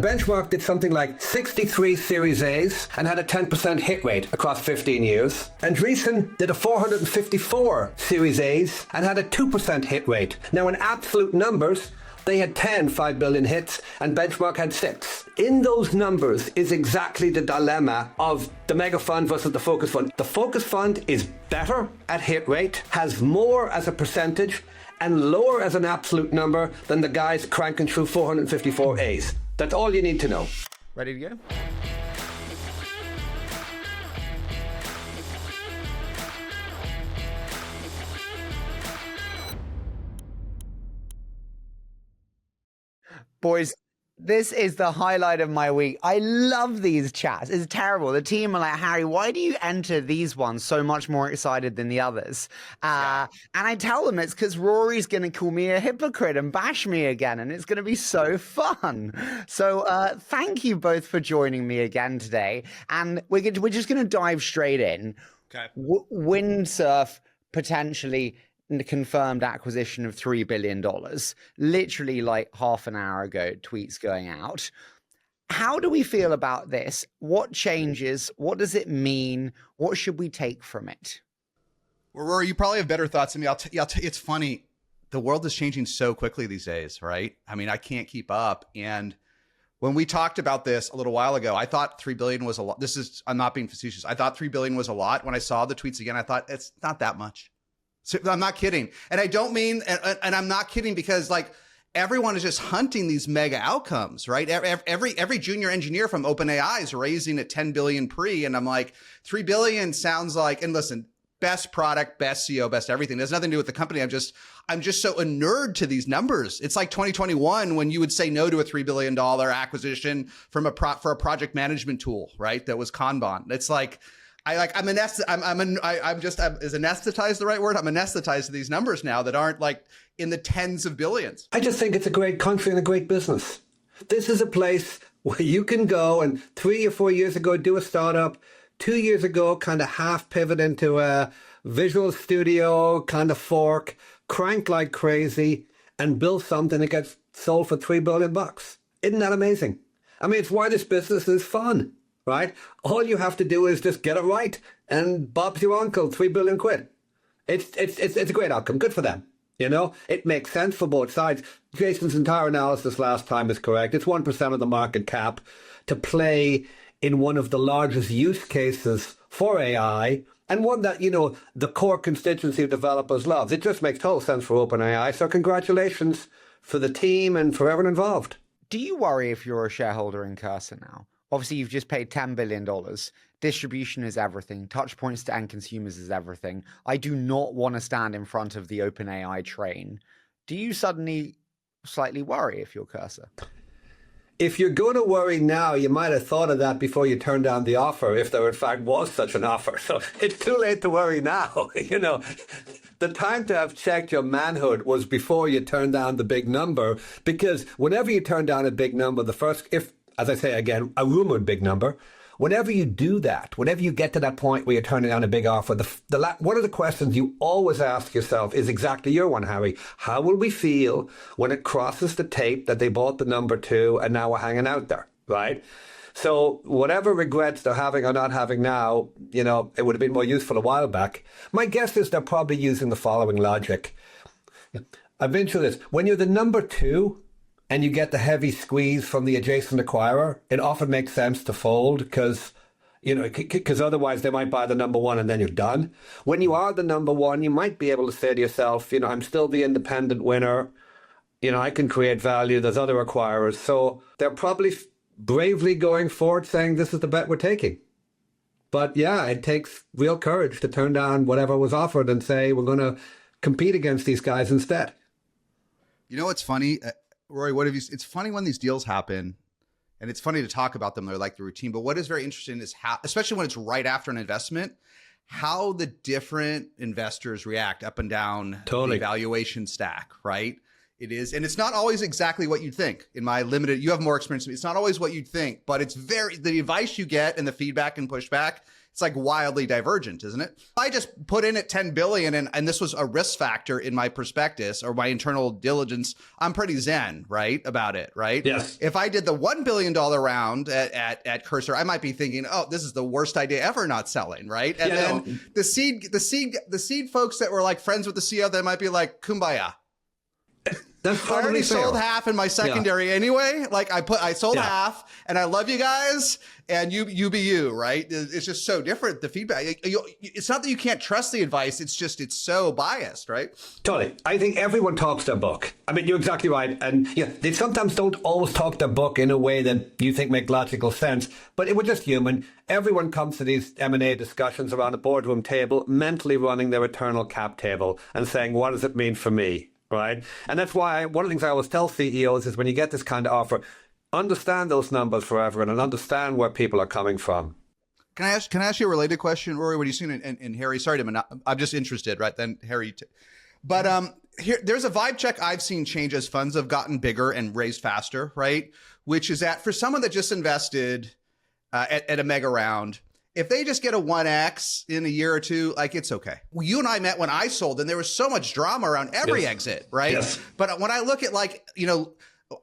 Benchmark did something like 63 Series A's and had a 10% hit rate across 15 years. Andreessen did a 454 Series A's and had a 2% hit rate. Now, in absolute numbers, they had 10 $5 billion hits and Benchmark had 6. In those numbers is exactly the dilemma of the mega fund versus the focus fund. The focus fund is better at hit rate, has more as a percentage, and lower as an absolute number than the guys cranking through 454 A's. That's all you need to know. Ready to go? Boys, this is the highlight of my week. I love these chats. It's terrible. The team are like, Harry, why do you enter these ones so much more excited than the others? And I tell them it's because Rory's going to call me a hypocrite and bash me again, and it's going to be so fun. So thank you both for joining me again today. And we're just going to dive straight in. Okay. Windsurf potentially confirmed acquisition of $3 billion, literally like half an hour ago, tweets going out. How do we feel about this? What changes? What does it mean? What should we take from it? Well, Rory, you probably have better thoughts than me. I'll tell you, it's funny. The world is changing so quickly these days, right? I mean, I can't keep up. And when we talked about this a little while ago, I thought 3 billion was a lot. I'm not being facetious. I thought 3 billion was a lot. When I saw the tweets again, I thought it's not that much. So I'm not kidding. And I don't mean, and I'm not kidding because like everyone is just hunting these mega outcomes, right? Every junior engineer from OpenAI is raising at 10 billion pre. And I'm like, 3 billion sounds like, and listen, best product, best CEO, best everything. It has nothing to do with the company. I'm just so inured to these numbers. It's like 2021 when you would say no to a $3 billion acquisition from for a project management tool, right? That was Kanban. It's like, is anesthetized the right word? I'm anesthetized to these numbers now that aren't like in the tens of billions. I just think it's a great country and a great business. This is a place where you can go and 3 or 4 years ago do a startup, 2 years ago kind of half pivot into a visual studio kind of fork, crank like crazy and build something that gets sold for $3 billion. Isn't that amazing? I mean, it's why this business is fun. Right? All you have to do is just get it right and Bob's your uncle, 3 billion quid. It's a great outcome. Good for them. You know, it makes sense for both sides. Jason's entire analysis last time is correct. It's 1% of the market cap to play in one of the largest use cases for AI and one that, you know, the core constituency of developers loves. It just makes total sense for OpenAI. So congratulations for the team and for everyone involved. Do you worry if you're a shareholder in Cursor now? Obviously, you've just paid $10 billion. Distribution is everything. Touch points to end consumers is everything. I do not want to stand in front of the OpenAI train. Do you suddenly slightly worry if you're Cursor? If you're going to worry now, you might have thought of that before you turned down the offer, if there in fact was such an offer. So it's too late to worry now. You know, the time to have checked your manhood was before you turned down the big number, because whenever you turn down a big number, as I say again, a rumored big number, whenever you do that, whenever you get to that point where you're turning down a big offer, one of the questions you always ask yourself is exactly your one, Harry. How will we feel when it crosses the tape that they bought the number 2 and now we're hanging out there, right? So whatever regrets they're having or not having now, you know, it would have been more useful a while back. My guess is they're probably using the following logic. I've been through this. When you're the number 2, and you get the heavy squeeze from the adjacent acquirer, it often makes sense to fold because otherwise they might buy the number 1 and then you're done. When you are the number 1, you might be able to say to yourself, you know, I'm still the independent winner. You know, I can create value. There's other acquirers. So they're probably bravely going forward saying this is the bet we're taking. But yeah, it takes real courage to turn down whatever was offered and say we're going to compete against these guys instead. You know what's funny? Rory, it's funny when these deals happen and it's funny to talk about them. They're like the routine, but what is very interesting is how, especially when it's right after an investment, how the different investors react up and down the valuation stack, right? It is. And it's not always exactly what you'd think. In my limited, you have more experience than me. It's not always what you'd think, but it's the advice you get and the feedback and pushback, it's like wildly divergent, isn't it? I just put in at 10 billion and this was a risk factor in my prospectus or my internal diligence. I'm pretty zen, right? About it, right? Yes. If I did the $1 billion round at Cursor, I might be thinking, oh, this is the worst idea ever not selling, right? And then the seed folks that were like friends with the CEO, they might be like, kumbaya. That's I already fair. sold half in my secondary anyway. Like I sold half, and I love you guys, and you be you, right? It's just so different. The feedback. It's not that you can't trust the advice. It's just it's so biased, right? Totally. I think everyone talks their book. I mean, you're exactly right, and they sometimes don't always talk their book in a way that you think make logical sense. But we're just human. Everyone comes to these M&A discussions around a boardroom table, mentally running their eternal cap table and saying, "What does it mean for me?" Right. And that's why one of the things I always tell CEOs is when you get this kind of offer, understand those numbers for everyone and understand where people are coming from. Can I ask you a related question, Rory? What are you seeing in Harry? Sorry, I'm just interested, right? Then Harry. But here, there's a vibe check I've seen change as funds have gotten bigger and raised faster, right? Which is that for someone that just invested at a mega round, if they just get a 1x in a year or two, like it's okay. Well, you and I met when I sold and there was so much drama around every exit, right? Yes. But when I look at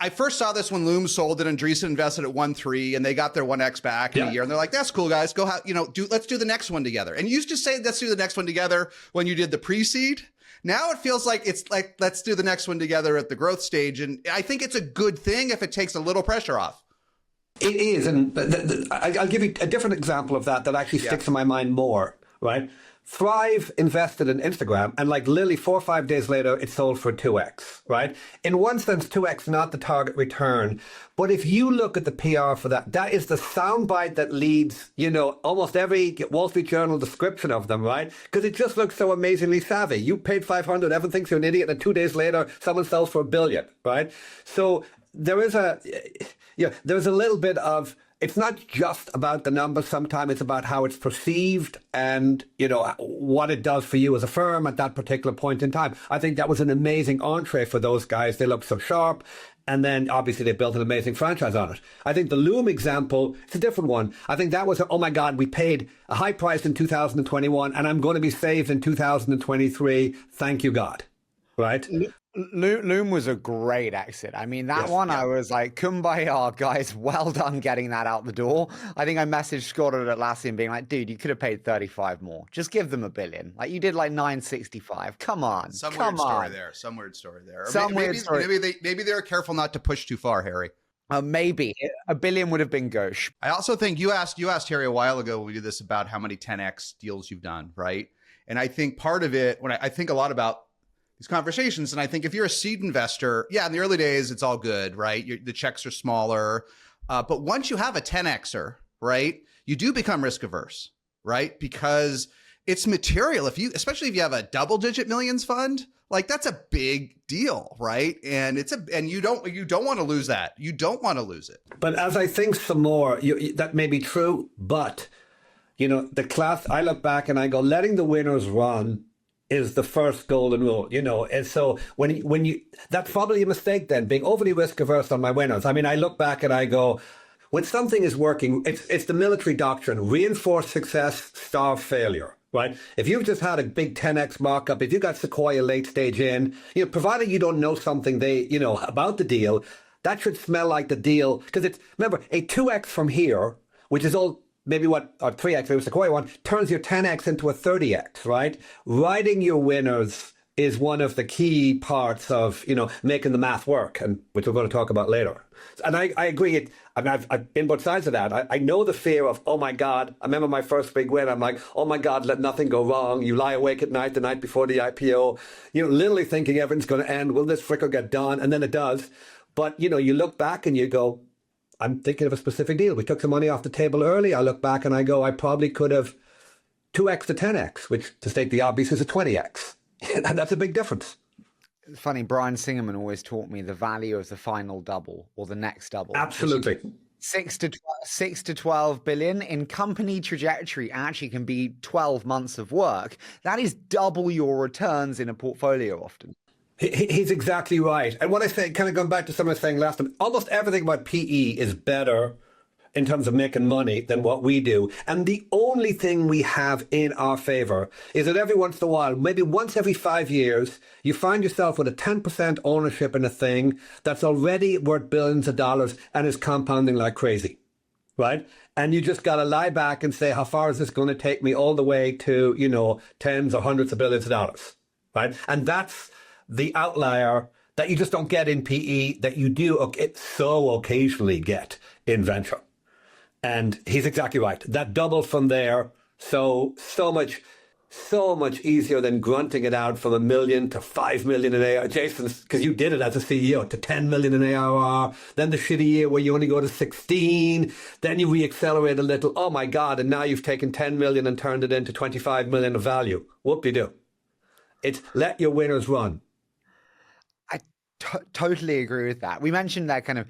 I first saw this when Loom sold it and Andreessen invested at 1.3 and they got their 1x back in a year. And they're like, that's cool, guys. Go let's do the next one together. And you used to say, let's do the next one together when you did the pre-seed. Now it feels like it's like, let's do the next one together at the growth stage. And I think it's a good thing if it takes a little pressure off. It is, and I'll give you a different example of that actually sticks in my mind more, right? Thrive invested in Instagram, and like literally 4 or 5 days later, it sold for 2x, right? In one sense, 2x not the target return, but if you look at the PR for that, that is the soundbite that leads, almost every Wall Street Journal description of them, right? Because it just looks so amazingly savvy. You paid 500, everyone thinks you're an idiot, and 2 days later, someone sells for $1 billion, right? So there's a little bit of, it's not just about the numbers. Sometimes it's about how it's perceived and, what it does for you as a firm at that particular point in time. I think that was an amazing entree for those guys. They looked so sharp. And then obviously they built an amazing franchise on it. I think the Loom example, it's a different one. I think that was, oh my God, we paid a high price in 2021 and I'm going to be saved in 2023. Thank you, God. Right? Loom was a great exit. I mean, that one, I was like, kumbaya, guys, well done getting that out the door. I think I messaged Scott at Atlassian being like, dude, you could have paid 35 more. Just give them $1 billion. Like you did like 965. Come on. Some weird story there. Maybe they were careful not to push too far, Harry. Maybe $1 billion would have been gauche. I also think you asked Harry a while ago when we did this about how many 10x deals you've done, right? And I think part of it, when I think a lot about these conversations, and I think if you're a seed investor, in the early days, it's all good, right? The checks are smaller. But once you have a 10xer, right, you do become risk averse, right? Because it's material. Especially if you have a double digit millions fund, like that's a big deal, right? And you don't want to lose that. You don't want to lose it. But as I think some more, that may be true, but the class, I look back and I go, letting the winners run is the first golden rule, and so when you that's probably a mistake then, being overly risk averse on my winners. I mean, I look back and I go, when something is working, it's the military doctrine: reinforce success, starve failure, right? If you've just had a big 10x markup, if you got Sequoia late stage in, provided you don't know something about the deal, that should smell like the deal, because it's, remember, a 2x from here, which is all maybe or 3x, it was the Sequoia one, turns your 10x into a 30x, right? Riding your winners is one of the key parts of, making the math work, and which we're going to talk about later. And I agree. I've been both sides of that. I know the fear of, oh my God, I remember my first big win. I'm like, oh my God, let nothing go wrong. You lie awake at night, the night before the IPO, literally thinking everything's going to end. Will this fricker get done? And then it does. But, you look back and you go, I'm thinking of a specific deal. We took some money off the table early. I look back and I go, I probably could have 2x to 10x, which, to state the obvious, is a 20x. And that's a big difference. It's funny, Brian Singerman always taught me the value of the final double or the next double. Absolutely. 6 to 12 billion in company trajectory actually can be 12 months of work. That is double your returns in a portfolio often. He's exactly right. And what I say, kind of going back to something I was saying last time, almost everything about PE is better in terms of making money than what we do. And the only thing we have in our favor is that every once in a while, maybe once every 5 years, you find yourself with a 10% ownership in a thing that's already worth billions of dollars and is compounding like crazy, right? And you just got to lie back and say, how far is this going to take me all the way to, you know, tens or hundreds of billions of dollars, right? And that's the outlier that you just don't get in PE that you do so occasionally get in venture. And he's exactly right. That double from there, so much easier than grunting it out from $1 million to $5 million in ARR. Jason, because you did it as a CEO, to $10 million in ARR. Then the shitty year where you only go to 16. Then you reaccelerate a little. Oh my God! And now you've taken 10 million and turned it into 25 million of value. Whoop-de-doo. It's let your winners run. Totally agree with that. We mentioned that kind of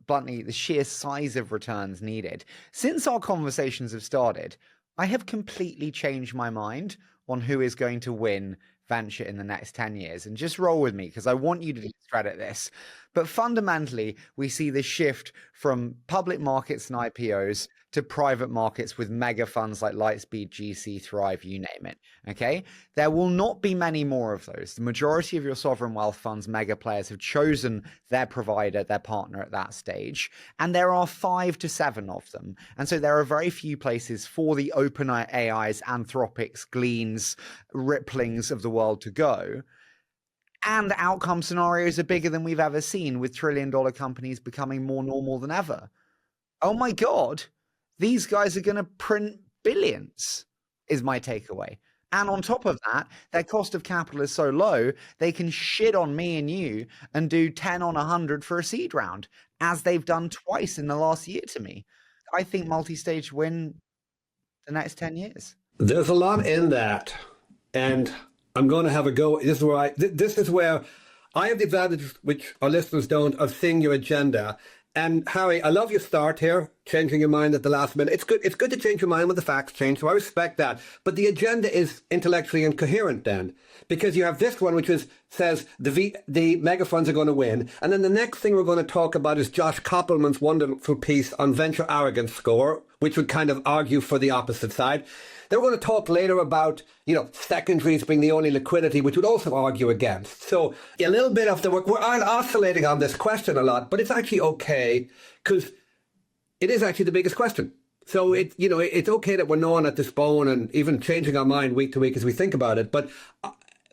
bluntly, the sheer size of returns needed. Since our conversations have started, I have completely changed my mind on who is going to win venture in the next 10 years. And just roll with me because I want you to discredit this. But fundamentally, we see this shift from public markets and IPOs to private markets with mega funds like Lightspeed, GC, Thrive, you name it. Okay. There will not be many more of those. The majority of your sovereign wealth funds, mega players have chosen their provider, their partner at that stage. And there are 5 to 7 of them. And so there are very few places for the open AIs, Anthropics, Gleans, Ripplings of the world to go. And the outcome scenarios are bigger than we've ever seen, with trillion-dollar companies becoming more normal than ever. Oh my God. These guys are going to print billions, is my takeaway. And on top of that, their cost of capital is so low, they can shit on me and you and do 10 on 100 for a seed round, as they've done twice in the last year to me. I think multi-stage win the next 10 years. There's a lot in that. And I'm going to have a go. This is where I have the advantage, which our listeners don't, of seeing your agenda. And Harry, I love your start here, changing your mind at the last minute. It's good to change your mind when the facts change, so I respect that. But the agenda is intellectually incoherent then, because you have this one which says the mega funds are going to win, and then the next thing we're going to talk about is Josh Koppelman's wonderful piece on venture arrogance score, which would kind of argue for the opposite side. Then we're going to talk later about, secondaries being the only liquidity, which would also argue against. So a little bit of the work, we're oscillating on this question a lot, but it's actually okay because it is actually the biggest question. So it's okay that we're gnawing at this bone and even changing our mind week to week as we think about it. But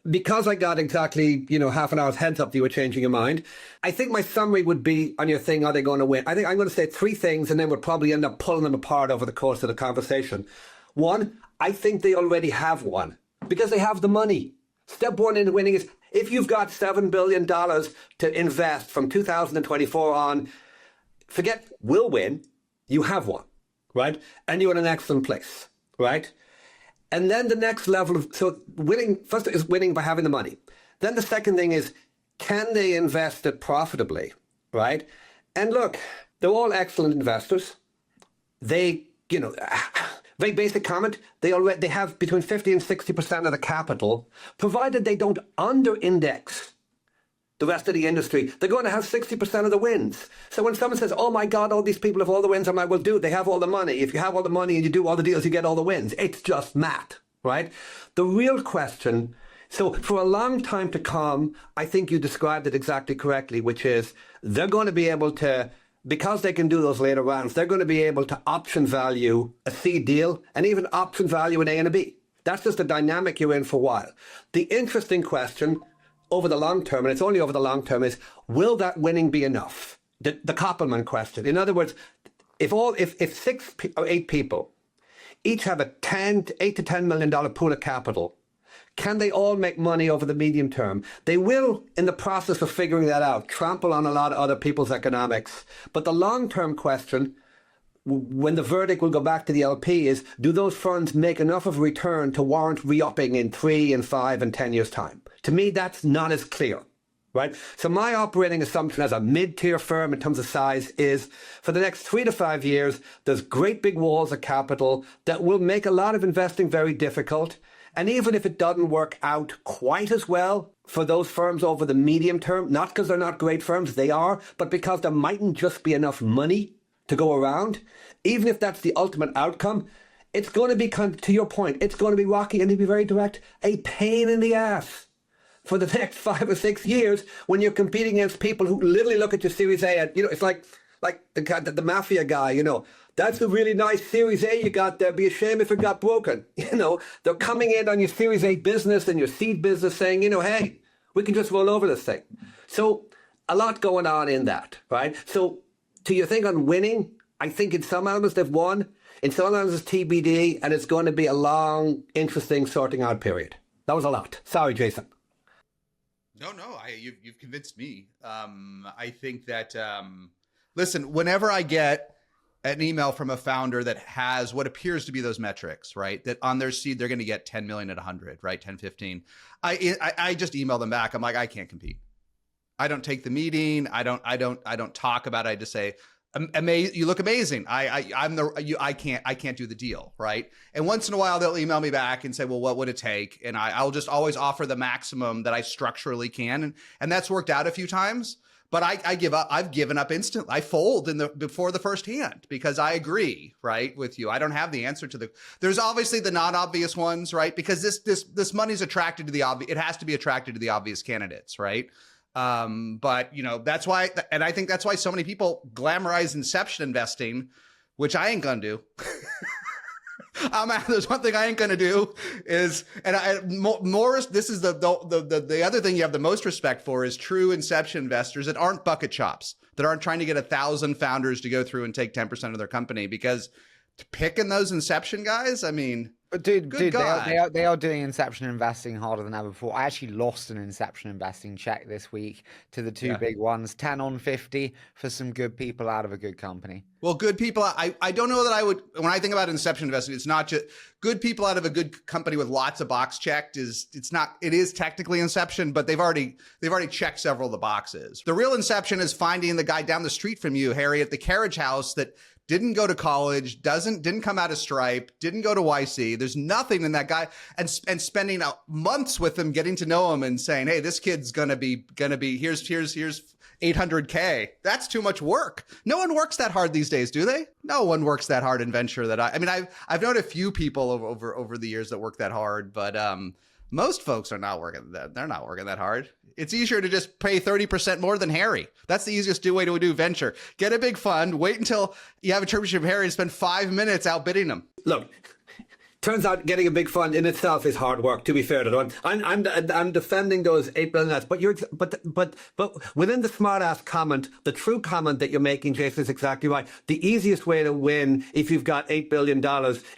because I got exactly, half an hour's heads up that you were changing your mind, I think my summary would be on your thing, are they going to win? I think I'm going to say 3 things and then we'll probably end up pulling them apart over the course of the conversation. 1, I think they already have won because they have the money. Step 1 in winning is if you've got $7 billion to invest from 2024 on, forget will win, you have won, right? And you're in an excellent place, right? And then the next level so winning, first is winning by having the money. Then the second thing is, can they invest it profitably, right? And look, they're all excellent investors. They, very basic comment, they have between 50 and 60% of the capital, provided they don't under-index the rest of the industry. They're going to have 60% of the wins. So when someone says, oh my God, all these people have all the wins, I'm like, well, dude, they have all the money. If you have all the money and you do all the deals, you get all the wins. It's just math, right? The real question, so for a long time to come, I think you described it exactly correctly, which is they're going to be able to, because they can do those later rounds, they're going to be able to option value a C deal and even option value an A and a B. That's just the dynamic you're in for a while. The interesting question over the long term, and it's only over the long term, is will that winning be enough? The Koppelman question. In other words, if 6 or 8 people each have a $8 to $10 million pool of capital, can they all make money over the medium term? They will, in the process of figuring that out, trample on a lot of other people's economics. But the long-term question, when the verdict will go back to the LP, is do those funds make enough of a return to warrant re-upping in 3 and 5 and 10 years' time? To me, that's not as clear, right? So my operating assumption as a mid-tier firm in terms of size is for the next 3 to 5 years, there's great big walls of capital that will make a lot of investing very difficult. And even if it doesn't work out quite as well for those firms over the medium term, not because they're not great firms, they are, but because there mightn't just be enough money to go around. Even if that's the ultimate outcome, it's going to be, to your point, it's going to be rocky, and to be very direct, a pain in the ass for the next 5 or 6 years when you're competing against people who literally look at your Series A and, it's like the mafia guy, that's a really nice Series A you got there. Be a shame if it got broken. They're coming in on your Series A business and your seed business saying, hey, we can just roll over this thing. So a lot going on in that, right? So to your thing on winning, I think in some elements they've won. In some elements it's TBD, and it's going to be a long, interesting sorting out period. That was a lot. Sorry, Jason. No, you've convinced me. I think that, listen, whenever I get an email from a founder that has what appears to be those metrics, right? That on their seed, they're going to get 10 million at 100, right? 10, 15. I just email them back. I'm like, I can't compete. I don't take the meeting. I don't talk about it. I just say, you look amazing. I can't do the deal, right? And once in a while they'll email me back and say, well, what would it take? And I'll just always offer the maximum that I structurally can, and that's worked out a few times. But I give up. I've given up instantly. I fold before the first hand because I agree, right, with you. I don't have the answer to there's obviously the non-obvious ones, right? Because this money's attracted to the obvious. It has to be attracted to the obvious candidates, right? But that's why, and I think that's why so many people glamorize inception investing, which I ain't gonna do. There's one thing I ain't gonna do is, and Morris, this is the other thing you have the most respect for is true inception investors that aren't bucket shops, that aren't trying to get 1,000 founders to go through and take 10% of their company, because picking those inception guys, I mean. But dude, they are doing inception investing harder than ever before. I actually lost an inception investing check this week to the two big ones, 10 on 50 for some good people out of a good company. Well, good people, I don't know that I would, when I think about inception investing, it's not just good people out of a good company with lots of box checked it is technically inception, but they've already checked several of the boxes. The real inception is finding the guy down the street from you, Harry, at the carriage house that didn't go to college, didn't come out of Stripe, didn't go to YC. There's nothing in that guy, and spending months with him, getting to know him, and saying, "Hey, this kid's gonna be here's 800K." That's too much work. No one works that hard these days, do they? No one works that hard in venture. I've known a few people over the years that work that hard, but most folks are not working that. They're not working that hard. It's easier to just pay 30% more than Harry. That's the easiest way to do venture. Get a big fund, wait until you have a championship of Harry, and spend 5 minutes outbidding him. Look, turns out getting a big fund in itself is hard work, to be fair to them. I'm defending those 8 billion ads, but within the smart ass comment, the true comment that you're making, Jason, is exactly right. The easiest way to win if you've got $8 billion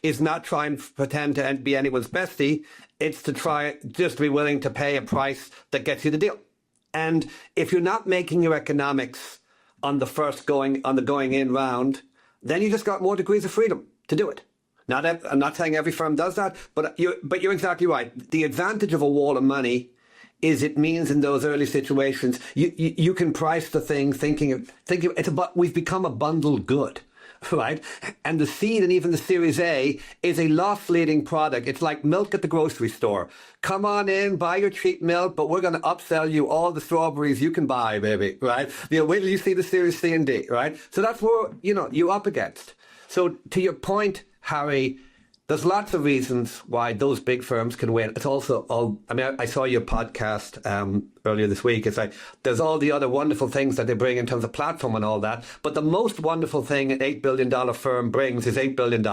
is not try and pretend to be anyone's bestie. It's to try just be willing to pay a price that gets you the deal. And if you're not making your economics on the going in round, then you just got more degrees of freedom to do it. I'm not saying every firm does that, but you're exactly right. The advantage of a wall of money is it means in those early situations you can price the thing thinking it's we've become a bundled good. Right? And the seed and even the Series A is a loss-leading product. It's like milk at the grocery store. Come on in, buy your cheap milk, but we're going to upsell you all the strawberries you can buy, baby, right? Wait till you see the Series C and D, right? So that's where, you're up against. So to your point, Harry, there's lots of reasons why those big firms can win. It's also I saw your podcast earlier this week. It's like there's all the other wonderful things that they bring in terms of platform and all that. But the most wonderful thing an $8 billion firm brings is $8 billion.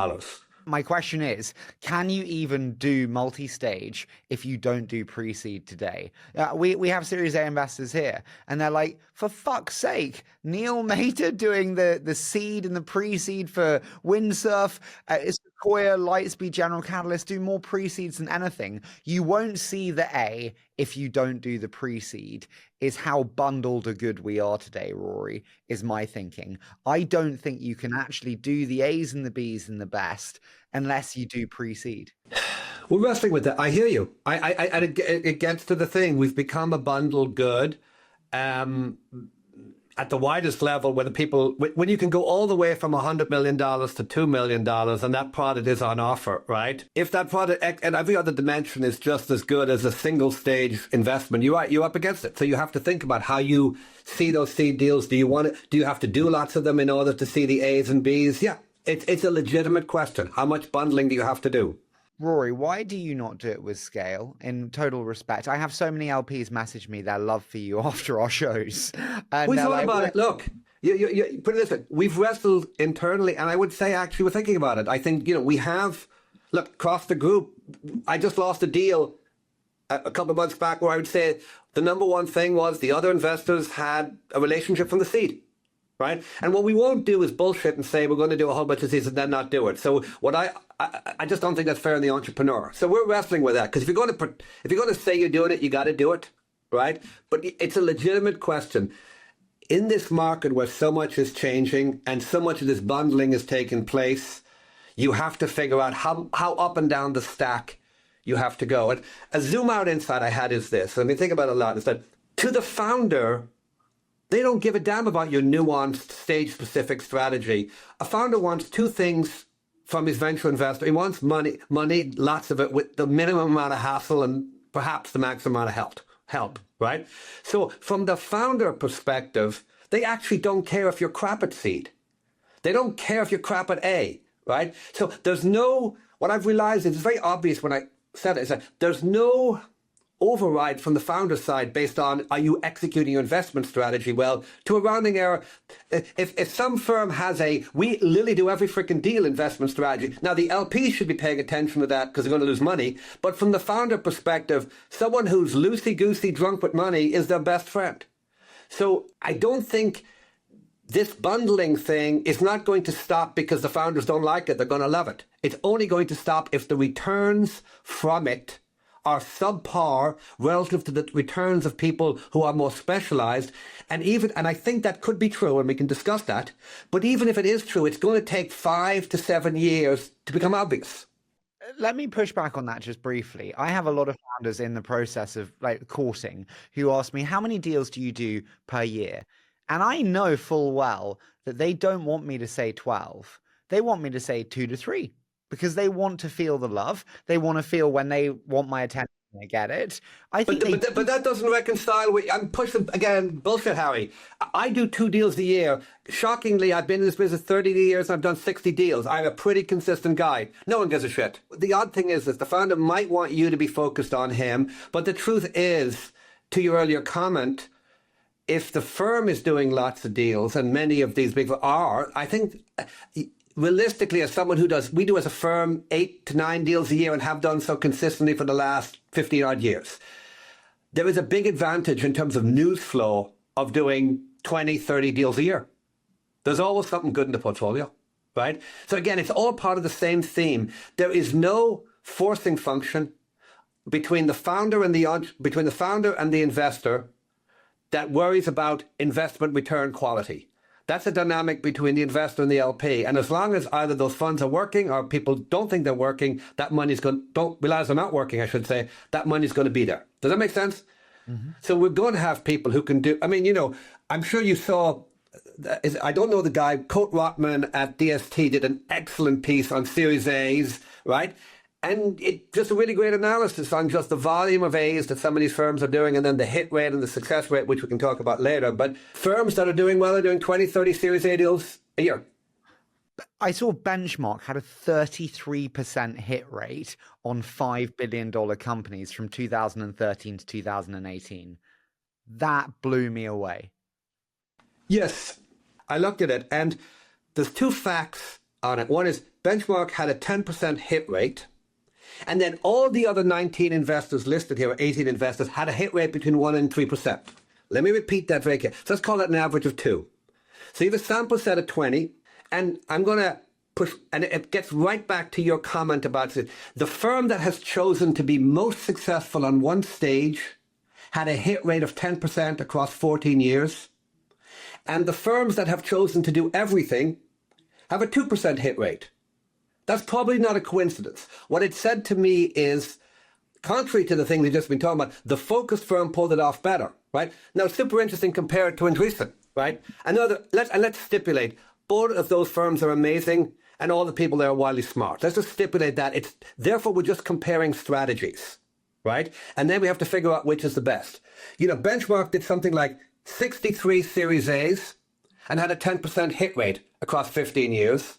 My question is, can you even do multi-stage if you don't do pre-seed today? We have Series A investors here, and they're like, for fuck's sake, Neil Mater doing the seed and the pre-seed for Windsurf, Sequoia, Lightspeed, General Catalyst do more pre-seeds than anything. You won't see the A if you don't do the pre-seed, is how bundled a good we are today, Rory, is my thinking. I don't think you can actually do the A's and the B's and the best unless you do pre-seed. We're wrestling with that. I hear you. It gets to the thing. We've become a bundled good. And at the widest level when when you can go all the way from $100 million to $2 million and that product is on offer, right? If that product and every other dimension is just as good as a single stage investment, you're up against it. So you have to think about how you see those seed deals. Do you have to do lots of them in order to see the A's and B's? Yeah, it's a legitimate question. How much bundling do you have to do? Rory, why do you not do it with scale? In total respect, I have so many LPs message me their love for you after our shows. And we thought about it. Look, you put it this way. We've wrestled internally, and I would say actually we're thinking about it. I think, we have, look, across the group, I just lost a deal a couple of months back where I would say the number one thing was the other investors had a relationship from the seed. Right? And what we won't do is bullshit and say we're going to do a whole bunch of these and then not do it. So what I just don't think that's fair in the entrepreneur. So we're wrestling with that because if you're going to say you're doing it, you got to do it, right? But it's a legitimate question. In this market where so much is changing and so much of this bundling is taking place, you have to figure out how up and down the stack you have to go. And a zoom out insight I had is this. I mean, think about it a lot. Is that to the founder, they don't give a damn about your nuanced, stage-specific strategy. A founder wants two things from his venture investor. He wants money, lots of it, with the minimum amount of hassle and perhaps the maximum amount of help, right? So from the founder perspective, they actually don't care if you're crap at seed. They don't care if you're crap at A, right? So what I've realized, it's very obvious when I said it, is that there's no override from the founder side based on, are you executing your investment strategy well? To a rounding error, if some firm has we literally do every freaking deal investment strategy, now the LP should be paying attention to that because they're going to lose money. But from the founder perspective, someone who's loosey-goosey drunk with money is their best friend. So I don't think this bundling thing is not going to stop because the founders don't like it. They're going to love it. It's only going to stop if the returns from it are subpar relative to the returns of people who are more specialized. And I think that could be true, and we can discuss that. But even if it is true, it's going to take 5 to 7 years to become obvious. Let me push back on that just briefly. I have a lot of founders in the process of courting who ask me, how many deals do you do per year? And I know full well that they don't want me to say 12. They want me to say 2 to 3. Because they want to feel the love. They want to feel when they want my attention, I get it. But that doesn't reconcile with, I'm pushing, again, bullshit, Harry. I do 2 deals a year. Shockingly, I've been in this business 30 years and I've done 60 deals. I'm a pretty consistent guy. No one gives a shit. The odd thing is that the founder might want you to be focused on him. But the truth is, to your earlier comment, if the firm is doing lots of deals, and many of these big are, I think realistically, as someone we do as a firm 8 to 9 deals a year and have done so consistently for the last 50 odd years. There is a big advantage in terms of news flow of doing 20, 30 deals a year. There's always something good in the portfolio, right? So again, it's all part of the same theme. There is no forcing function between the founder and the investor that worries about investment return quality. That's a dynamic between the investor and the LP. And as long as either those funds are working or people don't think they're working, that money's don't realize they're not working, I should say, that money's going to be there. Does that make sense? Mm-hmm. So we're going to have people who can do, I'm sure you saw, I don't know the guy, Colt Rotman at DST did an excellent piece on Series A's, right? And it just a really great analysis on just the volume of A's that some of these firms are doing and then the hit rate and the success rate, which we can talk about later. But firms that are doing well are doing 20, 30 Series A deals a year. I saw Benchmark had a 33% hit rate on $5 billion companies from 2013 to 2018. That blew me away. Yes, I looked at it and there's 2 facts on it. One is Benchmark had a 10% hit rate. And then all the other 19 investors listed here, 18 investors, had a hit rate between 1% and 3%. Let me repeat that very carefully. So let's call that an average of 2. So you have a sample set of 20, and I'm going to push, and it gets right back to your comment about it. The firm that has chosen to be most successful on one stage had a hit rate of 10% across 14 years. And the firms that have chosen to do everything have a 2% hit rate. That's probably not a coincidence. What it said to me is, contrary to the thing we've just been talking about, the focused firm pulled it off better, right? Now, super interesting compared to Andreessen. right? Let's stipulate both of those firms are amazing and all the people there are wildly smart. Let's just stipulate that. Therefore, we're just comparing strategies, right? And then we have to figure out which is the best. Benchmark did something like 63 Series A's and had a 10% hit rate across 15 years.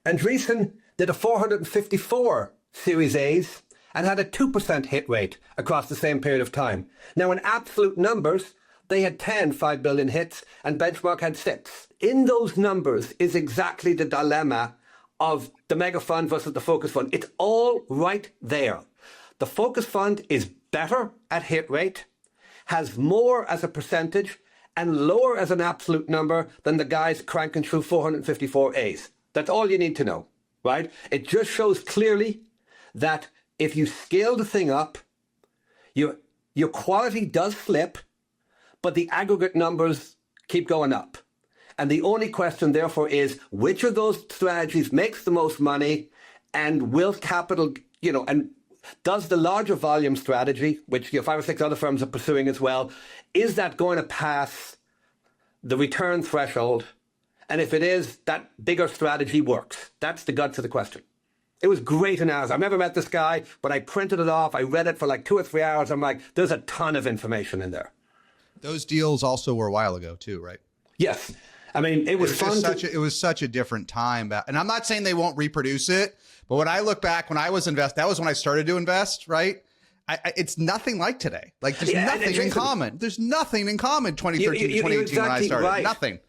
Andreessen did a 454 Series A's and had a 2% hit rate across the same period of time. Now, in absolute numbers, they had 10 $5 billion hits and Benchmark had 6. In those numbers is exactly the dilemma of the mega fund versus the focus fund. It's all right there. The focus fund is better at hit rate, has more as a percentage, and lower as an absolute number than the guys cranking through 454 A's. That's all you need to know, right? It just shows clearly that if you scale the thing up, your quality does slip, but the aggregate numbers keep going up. And the only question, therefore, is which of those strategies makes the most money and will capital, and does the larger volume strategy, which 5 or 6 other firms are pursuing as well, is that going to pass the return threshold? And if it is, that bigger strategy works. That's the guts of the question. It was great analysis. I've never met this guy, but I printed it off. I read it for like 2 or 3 hours. I'm like, there's a ton of information in there. Those deals also were a while ago too, right? Yes. I mean, it was fun. It was such a different time. And I'm not saying they won't reproduce it, but when I look back, when I was that was when I started to invest, right? It's nothing like today. Like there's nothing in common. There's nothing in common 2013 to 2018 exactly when I started. Right. Nothing.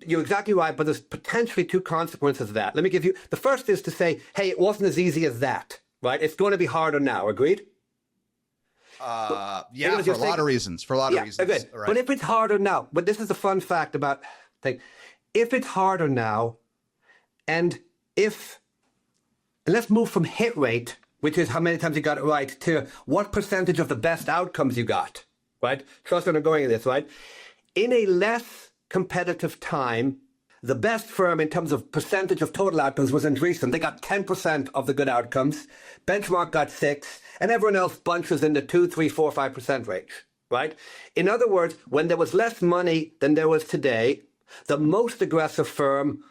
You're exactly right, but there's potentially 2 consequences of that. Let me give you, the first is to say, hey, it wasn't as easy as that, right? It's going to be harder now, agreed? Yeah, for a lot of reasons. Agreed. Right. But if it's harder now, but this is the fun fact about thing. If it's harder now, and let's move from hit rate, which is how many times you got it right, to what percentage of the best outcomes you got, right? Trust me, I'm going in this, right? In a less competitive time, the best firm in terms of percentage of total outcomes was Andreessen. They got 10% of the good outcomes. Benchmark got 6, and everyone else bunches in the 2, 3, 4, 5% range, right? In other words, when there was less money than there was today, the most aggressive firm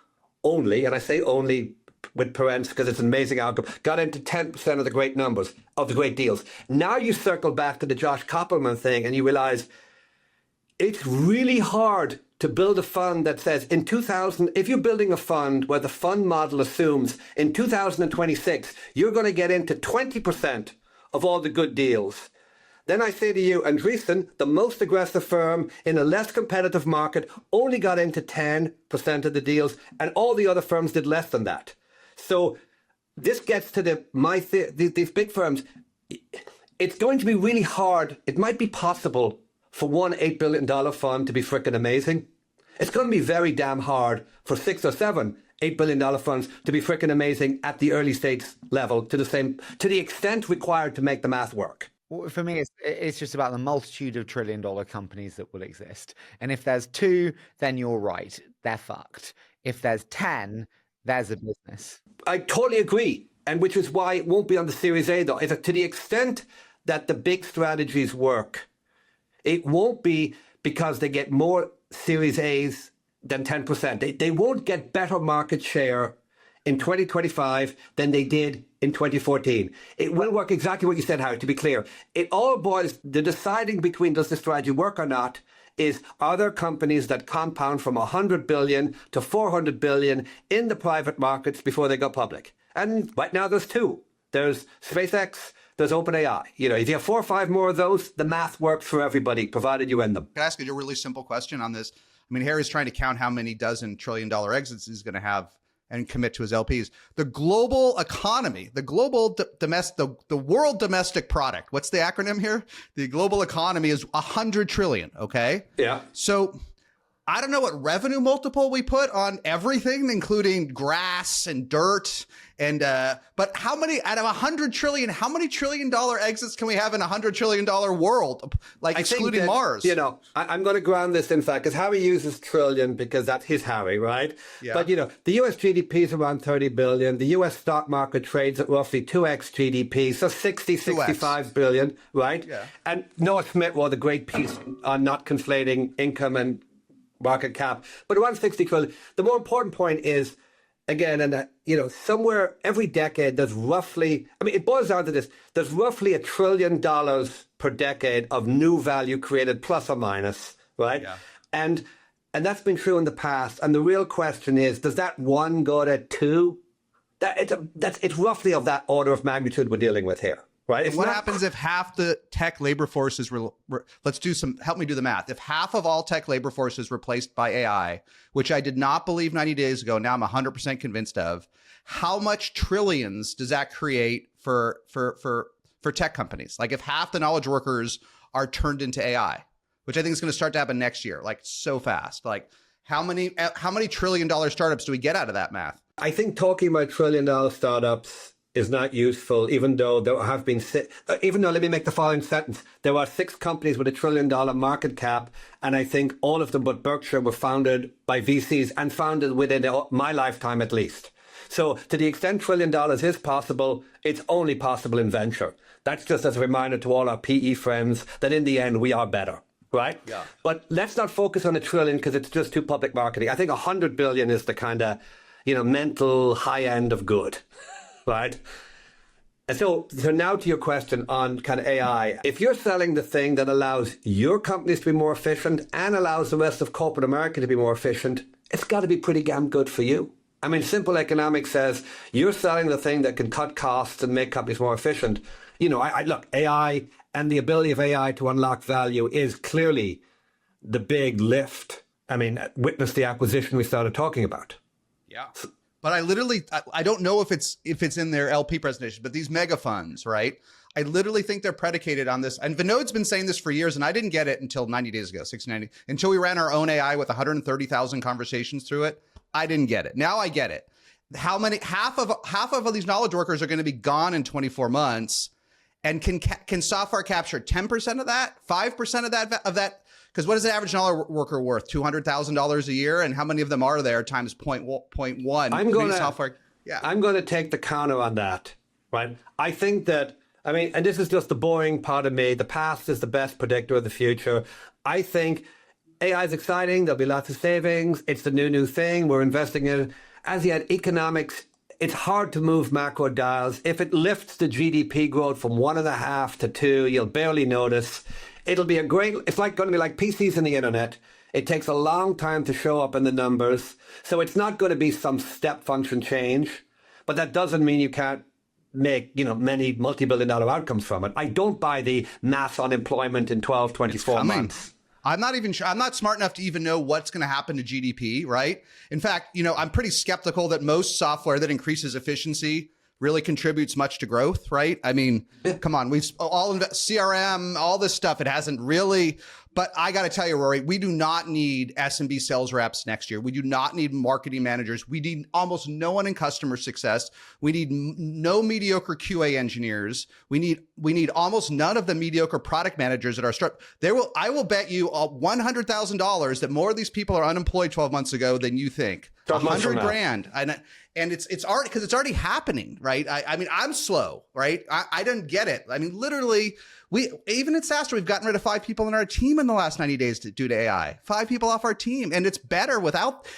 only, and I say only with parents because it's an amazing outcome, got into 10% of the great numbers, of the great deals. Now you circle back to the Josh Koppelman thing and you realize it's really hard to build a fund that says in 2000, if you're building a fund where the fund model assumes in 2026, you're going to get into 20% of all the good deals. Then I say to you, Andreessen, the most aggressive firm in a less competitive market, only got into 10% of the deals, and all the other firms did less than that. So this gets to these big firms. It's going to be really hard. It might be possible for one $8 billion fund to be freaking amazing. It's going to be very damn hard for 6 or 7 $8 billion funds to be freaking amazing at the early stage level to the extent required to make the math work. Well, for me, it's just about the multitude of trillion-dollar companies that will exist. And if there's 2, then you're right. They're fucked. If there's 10, there's a business. I totally agree. And which is why it won't be on the Series A, though. To the extent that the big strategies work, it won't be because they get more Series A's than 10%. They won't get better market share in 2025 than they did in 2014. It will work exactly what you said, Harry, to be clear. It all boils, the deciding between does the strategy work or not is, are there companies that compound from 100 billion to 400 billion in the private markets before they go public? And right now there's 2. There's SpaceX, there's OpenAI. If you have 4 or 5 more of those, the math works for everybody, provided you win them. Can I ask you a really simple question on this? I mean, Harry's trying to count how many dozen $1 trillion exits he's going to have and commit to his LPs. The global economy, the global the world domestic product. What's the acronym here? The global economy is 100 trillion. Okay. Yeah. So I don't know what revenue multiple we put on everything, including grass and dirt. And, but how many out of 100 trillion, how many $1 trillion exits can we have in $100 trillion world? Like excluding Mars. You know, I'm going to ground this in fact, because Harry uses trillion because that's his Harry, right? Yeah. But, you know, the US GDP is around 30 billion. The US stock market trades at roughly 2x GDP. So 65 billion, right? Yeah. And Noah Smith wrote a great piece on not conflating income and market cap, but around 60 trillion. The more important point is, again, and you know, somewhere every decade there's roughly, I mean, it boils down to this, there's roughly $1 trillion per decade of new value created, plus or minus, right? Yeah. And that's been true in the past. And the real question is, does that one go to two? It's roughly of that order of magnitude we're dealing with here. Right. What happens if half the tech labor force is, help me do the math. If half of all tech labor force is replaced by AI, which I did not believe 90 days ago, now I'm 100% convinced of, how much trillions does that create for tech companies? Like if half the knowledge workers are turned into AI, which I think is going to start to happen next year, like so fast, like how many $1 trillion startups do we get out of that math? I think talking about $1 trillion startups is not useful, even though there have been, let me make the following sentence. There are 6 companies with $1 trillion market cap, and I think all of them but Berkshire were founded by VCs and founded within my lifetime at least. So to the extent $1 trillion is possible, it's only possible in venture. That's just as a reminder to all our PE friends that in the end, we are better, right? Yeah. But let's not focus on $1 trillion because it's just too public marketing. I think 100 billion is the kind of, mental high end of good. Right. And so now to your question on kind of AI, if you're selling the thing that allows your companies to be more efficient and allows the rest of corporate America to be more efficient, it's got to be pretty damn good for you. I mean, simple economics says you're selling the thing that can cut costs and make companies more efficient. Look, AI and the ability of AI to unlock value is clearly the big lift. I mean, witness the acquisition we started talking about. Yeah. But I don't know if it's in their LP presentation, but these mega funds, right? I literally think they're predicated on this. And Vinode's been saying this for years, and I didn't get it until 90 days ago, 690, until we ran our own AI with 130,000 conversations through it. I didn't get it. Now I get it. Half of these knowledge workers are going to be gone in 24 months. And can software capture 10% of that, 5% of that? Because what is the average knowledge worker worth? $200,000 a year, and how many of them are there times 0.1? I'm going to take the counter on that. Right? I think that, and this is just the boring part of me. The past is the best predictor of the future. I think AI is exciting. There'll be lots of savings. It's the new thing. We're investing in it. As yet, economics. It's hard to move macro dials. If it lifts the GDP growth from 1.5 to 2, you'll barely notice. It'll be it's going to be like PCs and the internet. It takes a long time to show up in the numbers. So it's not going to be some step function change. But that doesn't mean you can't make, many multi-billion-dollar outcomes from it. I don't buy the mass unemployment in 12, 24 months. I'm not even sure. I'm not smart enough to even know what's going to happen to GDP, right? In fact, I'm pretty skeptical that most software that increases efficiency really contributes much to growth, right? I mean, come on, we've all CRM, all this stuff. It hasn't really. But I got to tell you, Rory, we do not need SMB sales reps next year. We do not need marketing managers. We need almost no one in customer success. We need no mediocre QA engineers. We need almost none of the mediocre product managers at our startup. I will bet you $100,000 that more of these people are unemployed 12 months ago than you think. $100,000, and it's already because it's already happening, right? I mean, I'm slow, right? I didn't get it. I mean, literally. Even at SaaS, we've gotten rid of 5 people in our team in the last 90 days due to AI. 5 people off our team. And it's better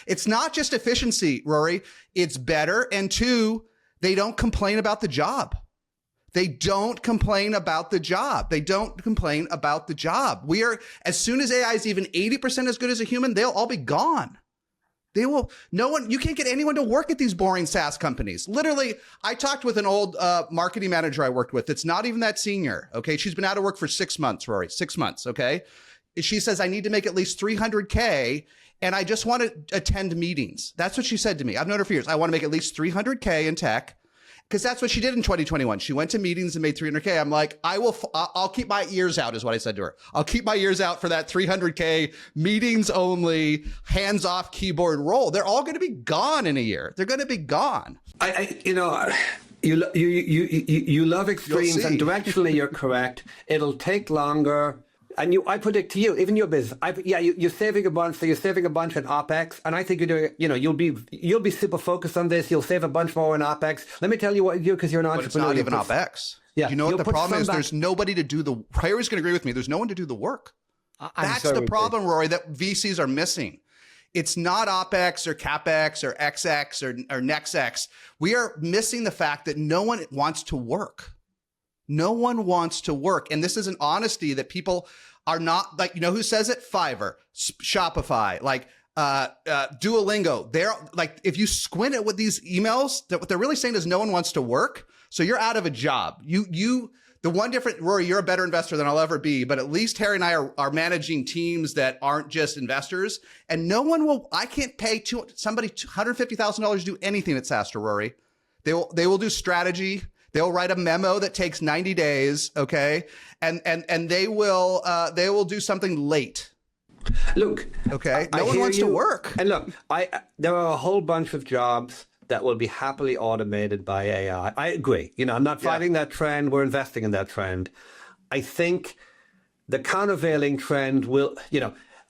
it's not just efficiency, Rory. It's better. And 2, they don't complain about the job. They don't complain about the job. As soon as AI is even 80% as good as a human, they'll all be gone. You can't get anyone to work at these boring SaaS companies. Literally, I talked with an old marketing manager I worked with that's not even that senior. Okay. She's been out of work for 6 months, Rory, 6 months. Okay. She says, I need to make at least $300K and I just want to attend meetings. That's what she said to me. I've known her for years. I want to make at least $300K in tech. Because that's what she did in 2021. She went to meetings and made 300K. I'm like, I'll keep my ears out, is what I said to her. I'll keep my ears out for that 300K meetings only, hands off keyboard role. They're all going to be gone in a year. They're going to be gone. You love extremes, and directionally you're correct. It'll take longer. And I predict to you, even your business, you're saving a bunch. So you're saving a bunch in OpEx, and I think you're doing. You'll be super focused on this. You'll save a bunch more in OpEx. Let me tell you what you do, because you're an entrepreneur. But it's not even OpEx. Yeah, you know what the problem is? There's nobody to do the. Harry's going to agree with me. There's no one to do the work. That's the problem, Rory, that VCs are missing. It's not OpEx or CapEx or XX or NextX. We are missing the fact that no one wants to work. No one wants to work. And this is an honesty that people are not like, who says it? Fiverr, Shopify, like Duolingo. They're like, if you squint it with these emails, that what they're really saying is no one wants to work. So you're out of a job. The one different, Rory, you're a better investor than I'll ever be, but at least Harry and I are managing teams that aren't just investors. And no one will, I can't pay somebody $150,000 to do anything at SaaS, Rory. They will do strategy. They'll write a memo that takes 90 days, okay? And they will do something late. Look, okay, no one wants to work. And look, there are a whole bunch of jobs that will be happily automated by AI. I agree. I'm not fighting that trend. We're investing in that trend. I think the countervailing trend will,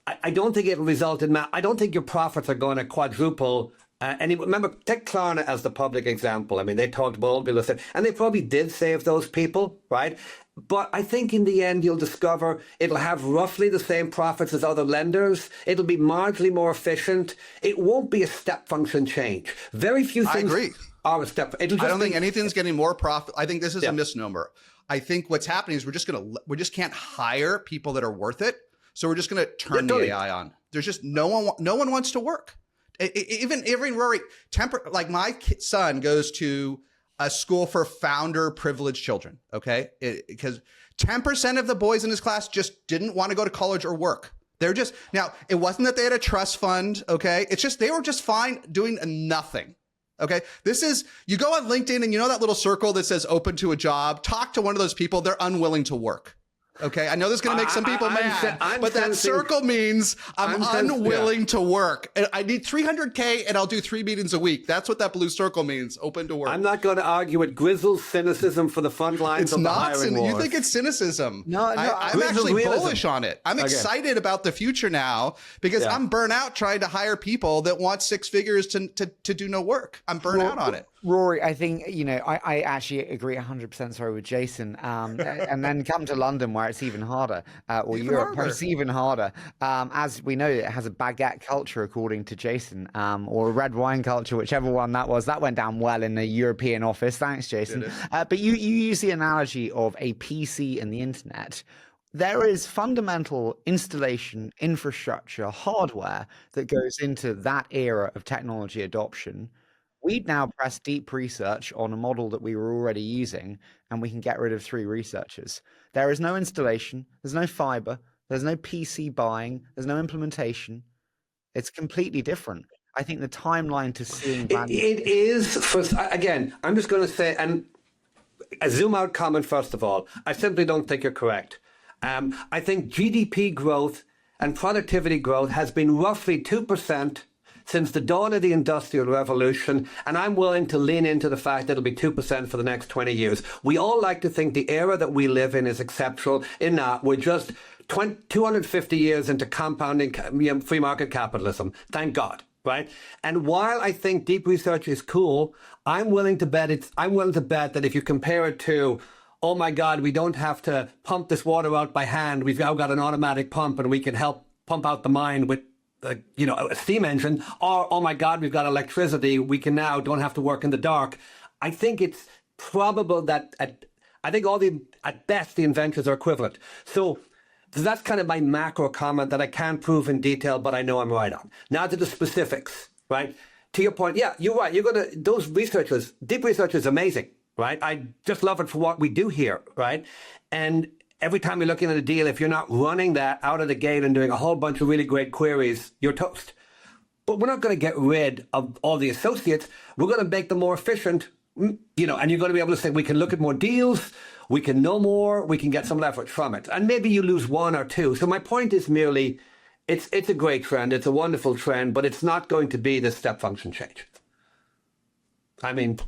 I don't think it'll result in, I don't think your profits are going to quadruple. And remember, take Klarna as the public example. I mean, they talked about and they probably did save those people, right? But I think in the end, you'll discover it'll have roughly the same profits as other lenders. It'll be marginally more efficient. It won't be a step function change. Very few things are a step. I don't think anything's getting more profit. I think this is a misnomer. I think what's happening is we just can't hire people that are worth it. So we're just going to turn the AI on. There's just no one wants to work. Even Rory, like my son goes to a school for founder privileged children, okay? Because 10% of the boys in his class just didn't want to go to college or work. Now, it wasn't that they had a trust fund, okay? It's just, they were just fine doing nothing, okay? You go on LinkedIn and that little circle that says open to a job, talk to one of those people, they're unwilling to work. Okay, I know this is going to make some people mad, but that circle means I'm unwilling to work. And I need 300K and I'll do 3 meetings a week. That's what that blue circle means, open to work. I'm not going to argue with Grizzle's cynicism for the front lines of the hiring wars. You think it's cynicism. No, I'm actually bullish on it. I'm excited about the future now because I'm burnt out trying to hire people that want 6 figures to do no work. I'm burnt out on it. Rory, I think, I actually agree 100% with Jason. And then come to London where it's even harder, or Europe where it's even harder. As we know, it has a baguette culture, according to Jason, or a red wine culture, whichever one that was. That went down well in the European office. Thanks, Jason. But you use the analogy of a PC and the internet. There is fundamental installation, infrastructure, hardware that goes into that era of technology adoption. We'd now press deep research on a model that we were already using, and we can get rid of 3 researchers. There is no installation, there's no fiber, there's no PC buying, there's no implementation. It's completely different. I think the timeline to seeing value... It is, again, I'm just going to say, and a zoom out comment first of all, I simply don't think you're correct. I think GDP growth and productivity growth has been roughly 2% since the dawn of the Industrial Revolution, and I'm willing to lean into the fact that it'll be 2% for the next 20 years. We all like to think the era that we live in is exceptional, in that we're just 250 years into compounding free market capitalism. Thank God, right? And while I think deep research is cool, I'm willing to bet that if you compare it to, oh my God, we don't have to pump this water out by hand, we've now got an automatic pump and we can help pump out the mine with a steam engine, or, oh my God, we've got electricity, we can now don't have to work in the dark. I think it's probable that at best the inventors are equivalent. So that's kind of my macro comment that I can't prove in detail, but I know I'm right on. Now to the specifics, right? To your point, yeah, you're right. Those researchers, deep research is amazing, right? I just love it for what we do here, right? And every time you're looking at a deal, if you're not running that out of the gate and doing a whole bunch of really great queries, you're toast. But we're not going to get rid of all the associates. We're going to make them more efficient you know, and you're going to be able to say, we can look at more deals, we can know more, we can get some leverage from it. And maybe you lose one or two. So my point is merely, it's a great trend, it's a wonderful trend, but it's not going to be the step function change. I mean,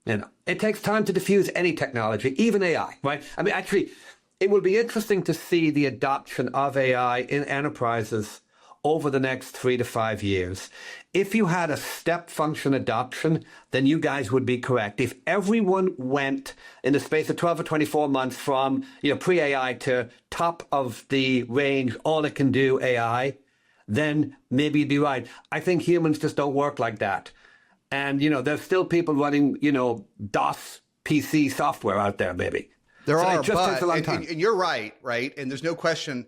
you know, it takes time to diffuse any technology, even AI, right? I mean, actually, it will be interesting to see the adoption of AI in enterprises over the next 3 to 5 years. If you had a step function adoption, then you guys would be correct. If everyone went in the space of 12 or 24 months from, you know, pre-AI to top of the range, all it can do AI, then maybe you'd be right. I think humans just don't work like that. And, you know, there's still people running, you know, DOS PC software out there, maybe. There so are, it just takes a long time. And you're right? And there's no question.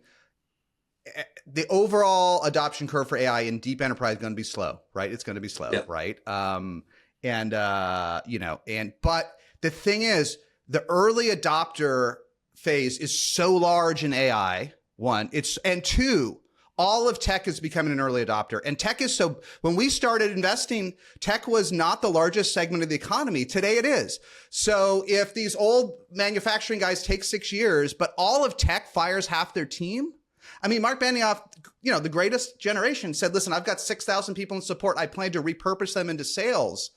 The overall adoption curve for AI in deep enterprise is going to be slow, right? It's going to be slow, yeah. Right? You know, but the thing is, the early adopter phase is so large in AI. One, and two, all of tech is becoming an early adopter. And tech is so, when we started investing, tech was not the largest segment of the economy. Today it is. So if these old manufacturing guys take 6 years, but all of tech fires half their team. I mean, Mark Benioff, you know, the greatest generation said, listen, I've got 6,000 people in support. I plan to repurpose them into sales.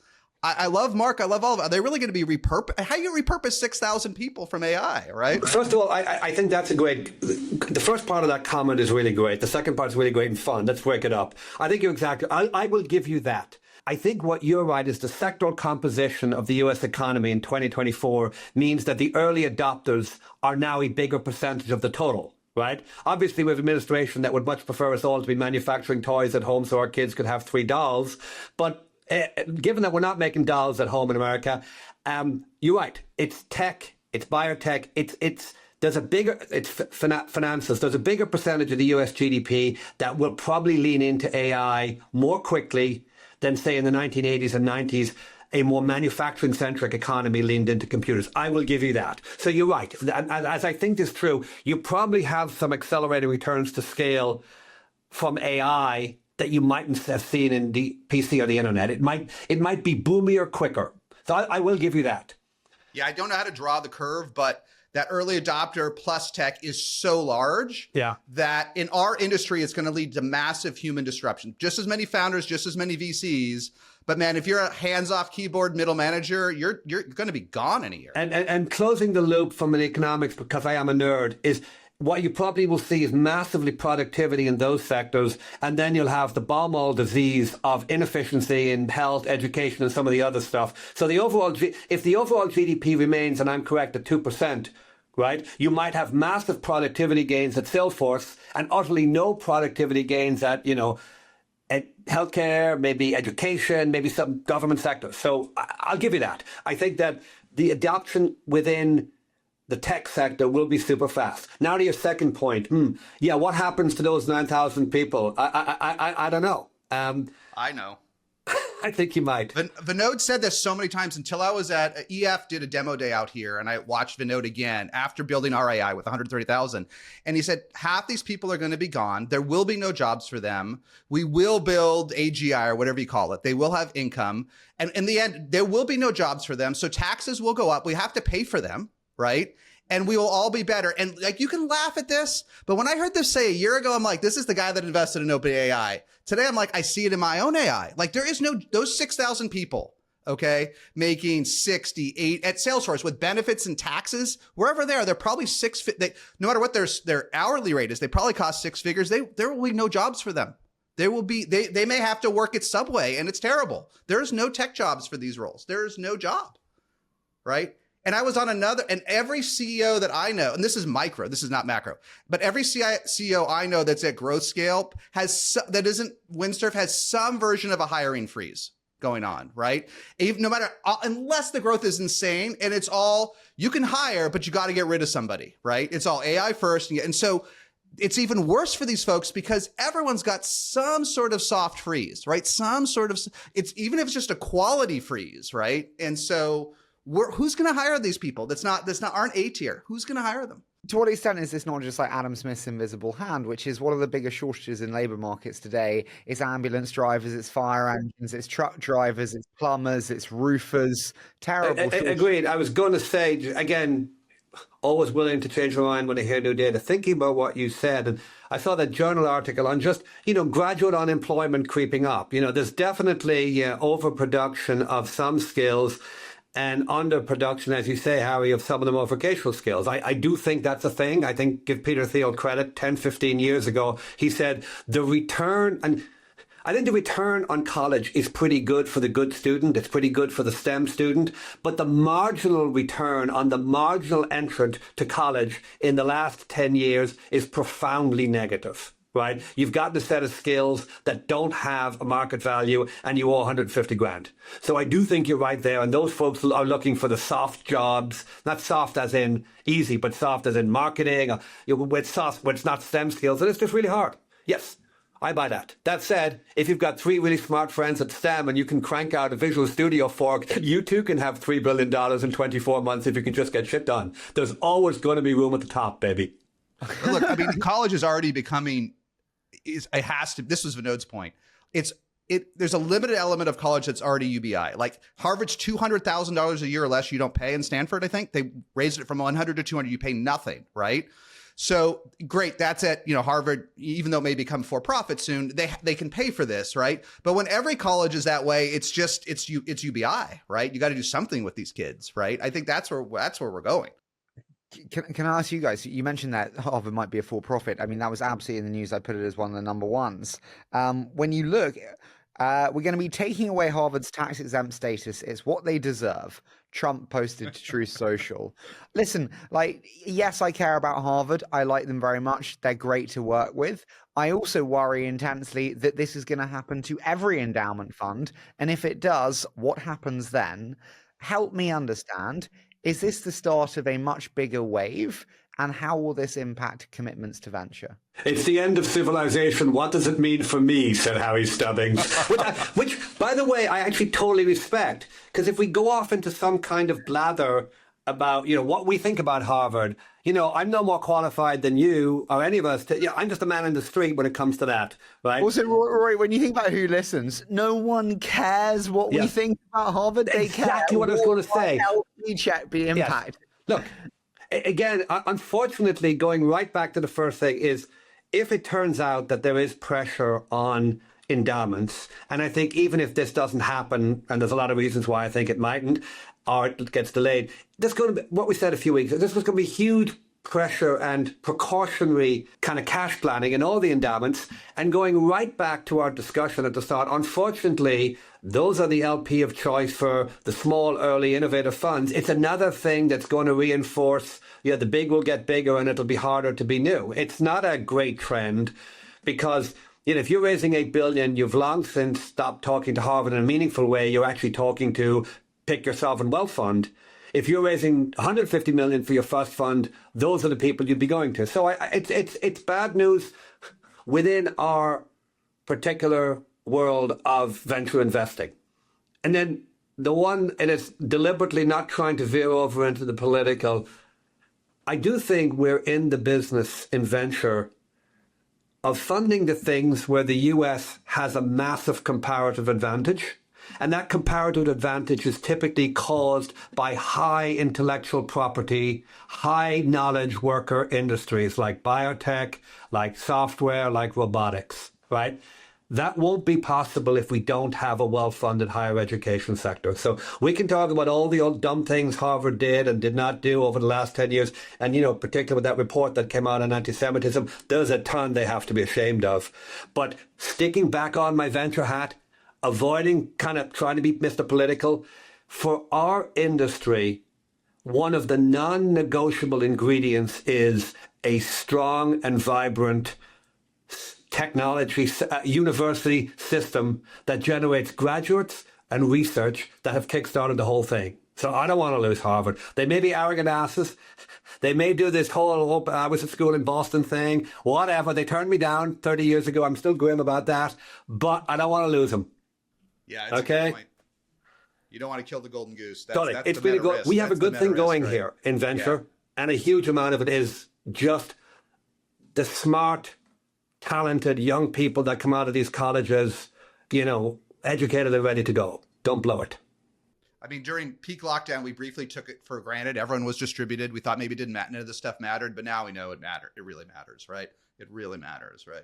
I love Mark. I love all of it. Are they really going to be repurposed? How do you repurpose 6,000 people from AI, right? First of all, I think that's a great, the first part of that comment is really great. The second part is really great and fun. Let's break it up. I think you're exactly, I will give you that. I think what you're right is the sectoral composition of the US economy in 2024 means that the early adopters are now a bigger percentage of the total. Right? Obviously, we have an administration that would much prefer us all to be manufacturing toys at home so our kids could have 3 dolls. But given that we're not making dolls at home in America, you're right. It's tech, it's biotech, it's finances. There's a bigger percentage of the US GDP that will probably lean into AI more quickly than, say, in the 1980s and 90s. A more manufacturing-centric economy leaned into computers. I will give you that. So you're right. As I think is true, you probably have some accelerated returns to scale from AI that you mightn't have seen in the PC or the internet. It might be boomier quicker. So I will give you that. Yeah, I don't know how to draw the curve, but that early adopter plus tech is so large that in our industry, it's going to lead to massive human disruption. Just as many founders, just as many VCs. But man, if you're a hands-off keyboard middle manager, you're going to be gone in a year. And closing the loop from an economics, because I am a nerd, is what you probably will see is massively productivity in those sectors, and then you'll have the bomb-all disease of inefficiency in health, education, and some of the other stuff. So if the overall GDP remains, and I'm correct, at 2%, right, you might have massive productivity gains at Salesforce and utterly no productivity gains at, you know, healthcare, maybe education, maybe some government sector. So I'll give you that. I think that the adoption within the tech sector will be super fast. Now to your second point. What happens to those 9,000 people? I don't know. I know. I think you might. Vinod said this so many times until I was at EF, did a demo day out here, and I watched Vinod again after building RAI with 130,000. And he said, half these people are going to be gone. There will be no jobs for them. We will build AGI or whatever you call it. They will have income. And in the end, there will be no jobs for them. So taxes will go up. We have to pay for them, right? And we will all be better. And like, you can laugh at this, but when I heard this say a year ago, I'm like, this is the guy that invested in OpenAI. Today, I'm like, I see it in my own AI. Like, there is no, those 6,000 people, okay, making 68 at Salesforce with benefits and taxes, wherever they are, they're probably no matter what their hourly rate is, they probably cost 6 figures. There will be no jobs for them. There will be, they may have to work at Subway, and it's terrible. There's no tech jobs for these roles. There is no job, right? And I was on and every CEO that I know, and this is micro, this is not macro, but every CEO I know that's at growth scale Windsurf has some version of a hiring freeze going on, right? No matter, unless the growth is insane and it's all, you can hire, but you got to get rid of somebody, right? It's all AI first. And so it's even worse for these folks because everyone's got some sort of soft freeze, right? Even if it's just a quality freeze, right? And so who's going to hire these people? Aren't A tier. Who's going to hire them? To what extent is this not just like Adam Smith's invisible hand, which is one of the biggest shortages in labor markets today? It's ambulance drivers, it's fire engines, it's truck drivers, it's plumbers, it's roofers. Terrible. Agreed. I was going to say, again, always willing to change my mind when I hear new data. Thinking about what you said, and I saw that journal article on just, graduate unemployment creeping up. There's definitely overproduction of some skills and underproduction, as you say, Harry, of some of the more vocational skills. I do think that's a thing. I think, give Peter Thiel credit, 10, 15 years ago, he said the return, and I think the return on college is pretty good for the good student. It's pretty good for the STEM student. But the marginal return on the marginal entrant to college in the last 10 years is profoundly negative. Right? You've gotten a set of skills that don't have a market value and you owe 150 grand. So I do think you're right there. And those folks are looking for the soft jobs, not soft as in easy, but soft as in marketing, with soft, where it's not STEM skills. And it's just really hard. Yes, I buy that. That said, if you've got 3 really smart friends at STEM and you can crank out a Visual Studio fork, you too can have $3 billion in 24 months if you can just get shit done. There's always going to be room at the top, baby. Look, I mean, college is already becoming... This was Vinod's point. There's a limited element of college that's already UBI. Like Harvard's $200,000 a year or less you don't pay. In Stanford, I think they raised it from 100 to 200. You pay nothing, right? So great, that's at Harvard. Even though it may become for profit soon, they can pay for this, right? But when every college is that way, it's UBI, right? You got to do something with these kids, right? I think that's where we're going. Can I ask you guys, you mentioned that Harvard might be a for-profit. I mean, that was absolutely in the news. I put it as one of the number ones. When you look, we're going to be taking away Harvard's tax-exempt status. It's what they deserve. Trump posted to Truth Social. Listen, yes, I care about Harvard. I like them very much. They're great to work with. I also worry intensely that this is going to happen to every endowment fund. And if it does, what happens then? Help me understand. Is this the start of a much bigger wave? And how will this impact commitments to venture? It's the end of civilization. What does it mean for me, said Harry Stubbings. which, by the way, I actually totally respect. Because if we go off into some kind of blather about, what we think about Harvard, I'm no more qualified than you or any of us. I'm just a man in the street when it comes to that, right? Also, Rory, when you think about who listens, no one cares what we think about Harvard. They exactly care what I was going to say. LP check be impacted. Yes. Look, again, unfortunately, going right back to the first thing is, if it turns out that there is pressure on endowments, and I think even if this doesn't happen, and there's a lot of reasons why I think it mightn't, or it gets delayed, there's going to be, what we said a few weeks ago, this was going to be huge pressure and precautionary kind of cash planning in all the endowments. And going right back to our discussion at the start, unfortunately, those are the LP of choice for the small, early, innovative funds. It's another thing that's going to reinforce, the big will get bigger and it'll be harder to be new. It's not a great trend because, if you're raising $8 billion, you've long since stopped talking to Harvard in a meaningful way. You're actually talking to pick your sovereign wealth fund. If you're raising $150 million for your first fund, those are the people you'd be going to. So it's bad news within our particular world of venture investing. And then the one, and it's deliberately not trying to veer over into the political, I do think we're in the business in venture of funding the things where the US has a massive comparative advantage. And that comparative advantage is typically caused by high intellectual property, high knowledge worker industries like biotech, like software, like robotics, right? That won't be possible if we don't have a well-funded higher education sector. So we can talk about all the old dumb things Harvard did and did not do over the last 10 years. And, particularly with that report that came out on anti-Semitism, there's a ton they have to be ashamed of. But sticking back on my venture hat, avoiding kind of trying to be Mr. Political, for our industry, one of the non-negotiable ingredients is a strong and vibrant technology university system that generates graduates and research that have kickstarted the whole thing. So I don't want to lose Harvard. They may be arrogant asses. They may do this whole I was at school in Boston thing, whatever. They turned me down 30 years ago. I'm still grim about that, but I don't want to lose them. Yeah, it's okay. A good point. You don't want to kill the golden goose. It's really good. We have a good thing going here in venture, and a huge amount of it is just the smart, talented young people that come out of these colleges, educated and ready to go. Don't blow it. I mean, during peak lockdown, we briefly took it for granted. Everyone was distributed. We thought maybe it didn't matter. None of this stuff mattered, but now we know it mattered. It really matters, right? It really matters, right?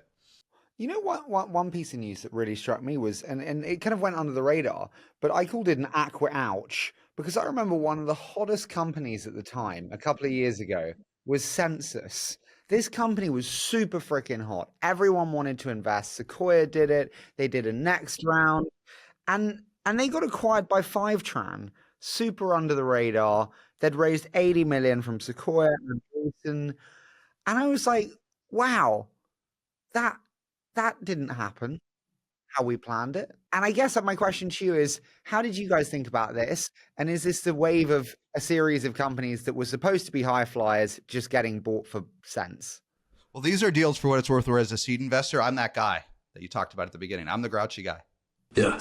You know what? One piece of news that really struck me was, and it kind of went under the radar, but I called it an aqua ouch because I remember one of the hottest companies at the time, a couple of years ago, was Census. This company was super freaking hot. Everyone wanted to invest. Sequoia did it. They did a next round, and they got acquired by Fivetran. Super under the radar. They'd raised 80 million from Sequoia and Jason, and I was like, wow, that didn't happen how we planned it. And I guess that my question to you is, how did you guys think about this? And is this the wave of a series of companies that were supposed to be high flyers just getting bought for cents? Well, these are deals for what it's worth. Where as a seed investor, I'm that guy that you talked about at the beginning. I'm the grouchy guy. Yeah.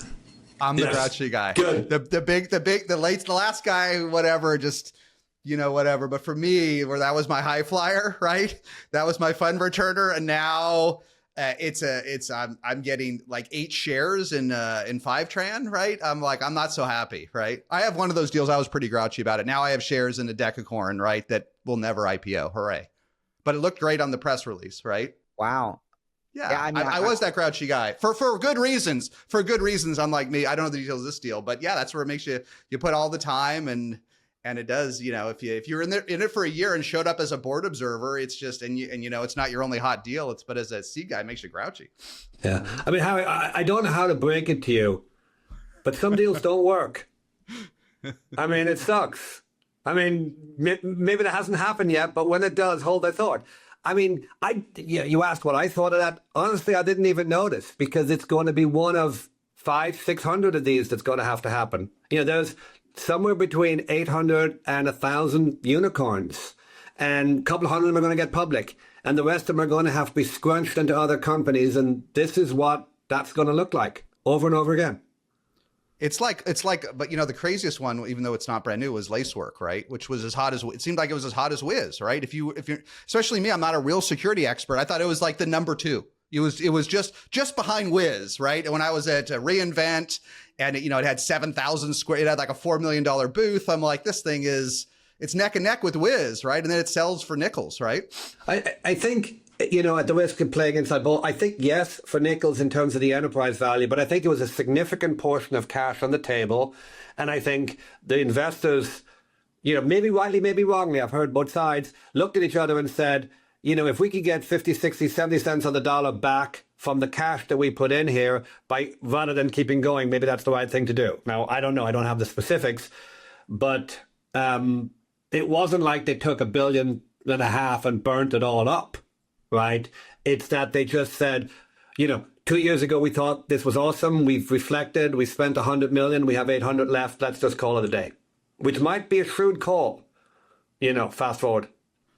I'm the grouchy guy. Good. The last guy, whatever, just, whatever. But for me, where that was my high flyer, right? That was my fund returner. And now I'm getting like 8 shares in Fivetran, right? I'm not so happy, right? I have one of those deals. I was pretty grouchy about it. Now I have shares in the Decagon, right? That will never IPO. Hooray. But it looked great on the press release, right? Wow. Yeah, I mean, I was that grouchy guy for good reasons. For good reasons, unlike me. I don't know the details of this deal, but yeah, that's where it makes you put all the time and it does. If you're in it for a year and showed up as a board observer, it's just it's not your only hot deal. But as a seed guy, it makes you grouchy. Yeah, I mean, Harry, I don't know how to break it to you, but some deals don't work. I mean, it sucks. I mean, maybe that hasn't happened yet, but when it does, hold that thought. I mean, you asked what I thought of that. Honestly, I didn't even notice because it's going to be one of 500-600 of these that's going to have to happen. There's somewhere between 800 and 1,000 unicorns, and a couple of hundred of them are going to get public, and the rest of them are going to have to be scrunched into other companies, and this is what that's going to look like over and over again. It's like, but the craziest one, even though it's not brand new, was Lacework, right? Which was it seemed like it was as hot as Wiz, right? If you're, especially me, I'm not a real security expert. I thought it was like the number 2. It was just behind Wiz, right? And when I was at reInvent and it had 7,000 square, it had like a $4 million booth. I'm like, this thing it's neck and neck with Wiz, right? And then it sells for nickels, right? I think, at the risk of playing inside ball, I think, yes, for nickels in terms of the enterprise value, but I think it was a significant portion of cash on the table. And I think the investors, maybe rightly, maybe wrongly, I've heard both sides, looked at each other and said, if we could get 50, 60, 70 cents on the dollar back from the cash that we put in here rather than keeping going, maybe that's the right thing to do. Now, I don't know. I don't have the specifics, but it wasn't like they took $1.5 billion and burnt it all up. Right? It's that they just said, 2 years ago, we thought this was awesome. We've reflected. We spent 100 million. We have 800 left. Let's just call it a day, which might be a shrewd call, fast forward.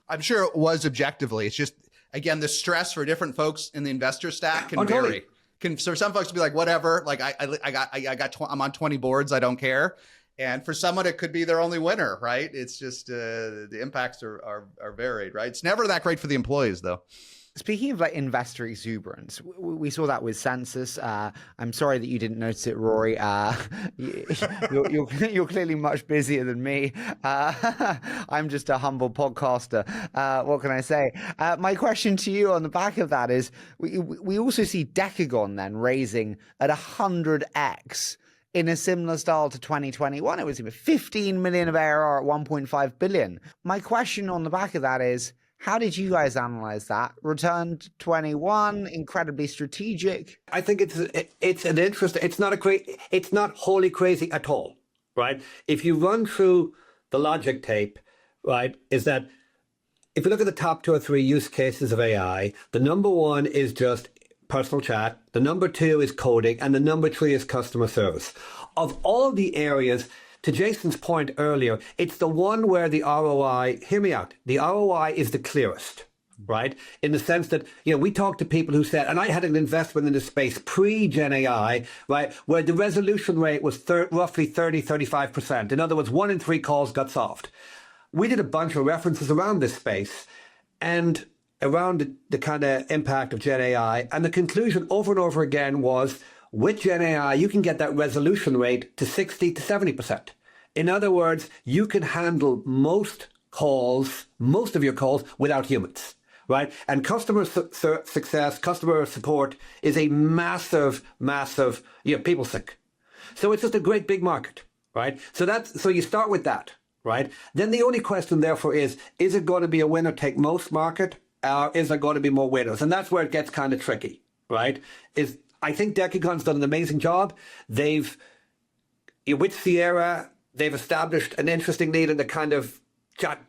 I'm sure it was objectively. It's just, again, the stress for different folks in the investor stack can vary. Totally. So some folks be like, whatever, like I'm on 20 boards. I don't care. And for someone, it could be their only winner, right? It's just the impacts are varied, right? It's never that great for the employees, though. Speaking of investor exuberance, we saw that with Census. I'm sorry that you didn't notice it, Rory. You're clearly much busier than me. I'm just a humble podcaster. What can I say? My question to you on the back of that is, we also see Decagon then raising at 100x. In a similar style to 2021, it was 15 million of ARR at 1.5 billion. My question on the back of that is, how did you guys analyze that? Return to 21, incredibly strategic. I think it's an interest. It's not wholly crazy at all, right? If you run through the logic tape, right, is that if you look at the top 2 or 3 use cases of AI, the number 1 is just personal chat, the number 2 is coding, and the number 3 is customer service. Of all the areas, to Jason's point earlier, it's the one where the ROI, hear me out, the ROI is the clearest, right? In the sense that, we talked to people who said, and I had an investment in this space pre-Gen AI, right, where the resolution rate was roughly 30-35%. In other words, 1 in 3 calls got solved. We did a bunch of references around this space, and around the kind of impact of Gen AI. And the conclusion over and over again was, with Gen AI, you can get that resolution rate to 60 to 70%. In other words, you can handle most of your calls without humans, right? And customer success, customer support is a massive, people sick. So it's just a great big market, right? So you start with that, right? Then the only question therefore is it going to be a winner take most market, or is there going to be more winners? And that's where it gets kind of tricky, right? I think Decagon's done an amazing job. With Sierra, they've established an interesting lead in the kind of chat,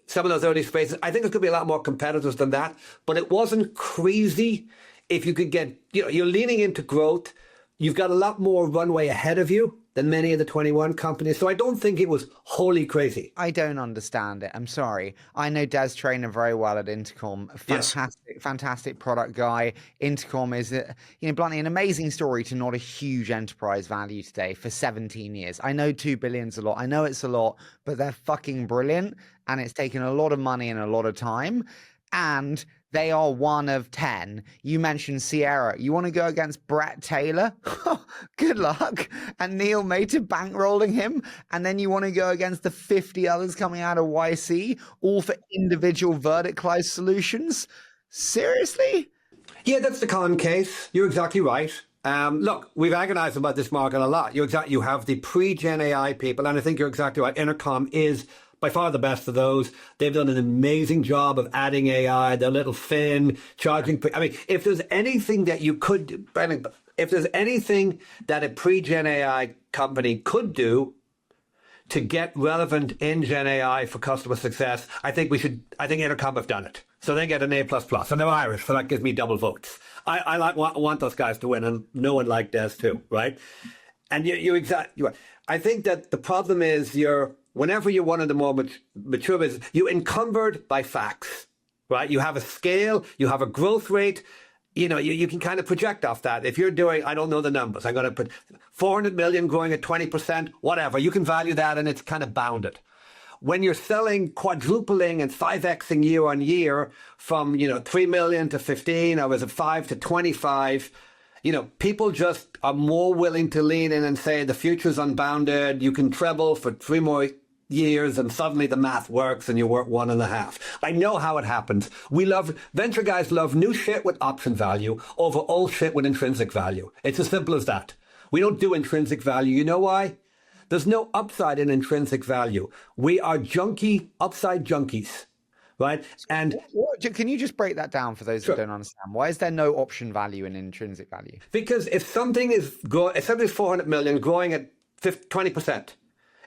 some of those early spaces. I think there could be a lot more competitors than that, but it wasn't crazy. If you could get, you're leaning into growth. You've got a lot more runway ahead of you than many of the 21 companies. So I don't think it was wholly crazy. I don't understand it. I'm sorry. I know Des Traynor very well at Intercom. Fantastic product guy. Intercom is, bluntly, an amazing story to not a huge enterprise value today for 17 years. I know 2 billion's a lot. I know it's a lot, but they're fucking brilliant. And it's taken a lot of money and a lot of time. And they are 1 of 10. You mentioned Sierra. You want to go against Brett Taylor? Good luck. And Neil Mater bankrolling him. And then you want to go against the 50 others coming out of YC, all for individual verticalized solutions? Seriously? Yeah, that's the con case. You're exactly right. Look, we've agonized about this market a lot. You have the pre-Gen AI people, and I think you're exactly right. Intercom is by far the best of those. They've done an amazing job of adding AI, their little fin, charging. I mean, if there's anything that you could do, if there's anything that a pre-Gen AI company could do to get relevant in Gen AI for customer success, I think Intercom have done it. So they get an A++. And they're Irish, so that gives me double votes. I want those guys to win, and no one like Des too, right? And you're exactly right. I think that the problem is whenever you're one of the more mature business, you're encumbered by facts, right? You have a scale, you have a growth rate, you can kind of project off that. If you're doing, I don't know the numbers, I'm going to put 400 million growing at 20%, whatever, you can value that and it's kind of bounded. When you're selling quadrupling and 5xing year on year from, 3 million to 15, or was it 5 to 25, people just are more willing to lean in and say the future's unbounded, you can treble for 3 more years and suddenly the math works and you work 1.5. I know how it happens. Venture guys love new shit with option value over old shit with intrinsic value. It's as simple as that. We don't do intrinsic value. You know why? There's no upside in intrinsic value. We are upside junkies. Right? And can you just break that down for those who don't understand? Why is there no option value in intrinsic value? Because if something is 400 million growing at 20%,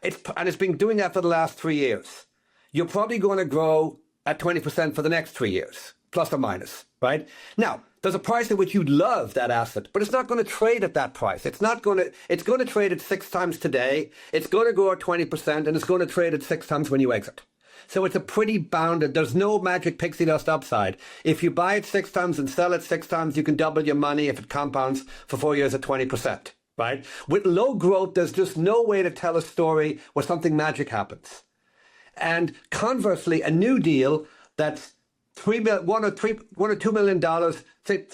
it's been doing that for the last 3 years, you're probably going to grow at 20% for the next 3 years, plus or minus, right? Now, there's a price at which you'd love that asset, but it's not going to trade at that price. It's going to trade at 6 times today. It's going to grow at 20%, and it's going to trade at 6 times when you exit. So it's a pretty bounded, there's no magic pixie dust upside. If you buy it 6 times and sell it 6 times, you can double your money if it compounds for 4 years at 20%, right? With low growth, there's just no way to tell a story where something magic happens. And conversely, a new deal that's $1 or $2 million, say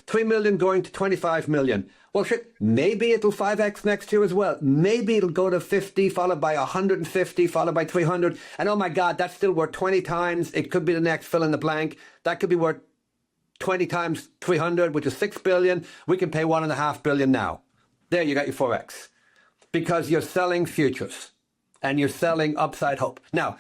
3 million going to 25 million. Well, shit, maybe it'll 5x next year as well. Maybe it'll go to 50, followed by 150, followed by 300. And oh my God, that's still worth 20 times. It could be the next fill in the blank. That could be worth 20 times 300, which is 6 billion. We can pay 1.5 billion now. There, you got your 4x. Because you're selling futures and you're selling upside hope. Now,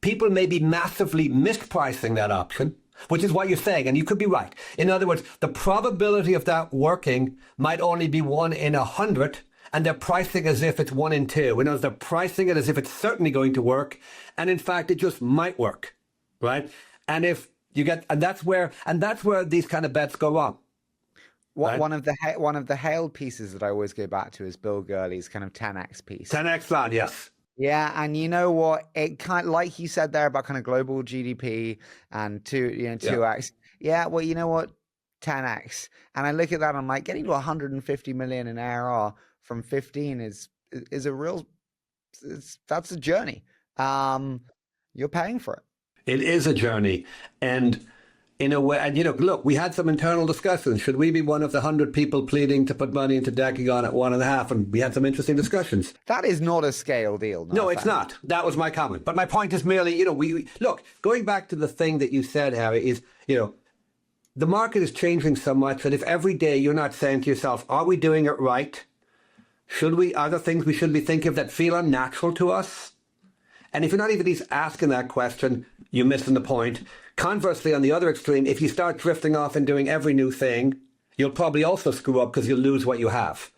people may be massively mispricing that option, which is what you're saying, and you could be right. In other words, the probability of that working might only be 1 in 100, and they're pricing as if it's 1 in 2. In other words, they're pricing it as if it's certainly going to work, and in fact, it just might work, right? And that's where these kind of bets go wrong. Right? One of the hailed pieces that I always go back to is Bill Gurley's kind of 10x piece. 10x plan, yes. Yeah, and you know what? It kind of, like you said there about kind of global GDP and 2x. Yeah, well, you know what? 10x. And I look at that and I'm like, getting to 150 million in ARR from 15 is a real, that's a journey. You're paying for it. It is a journey. And in a way, and look, we had some internal discussions. Should we be one of the 100 people pleading to put money into Decagon at 1.5? And we had some interesting discussions. That is not a scale deal. No, it's not. That was my comment. But my point is merely, we look, going back to the thing that you said, Harry, is, the market is changing so much that if every day you're not saying to yourself, are we doing it right? Are there things we should be thinking of that feel unnatural to us? And if you're not even at least asking that question, you're missing the point. Conversely, on the other extreme, if you start drifting off and doing every new thing, you'll probably also screw up because you'll lose what you have.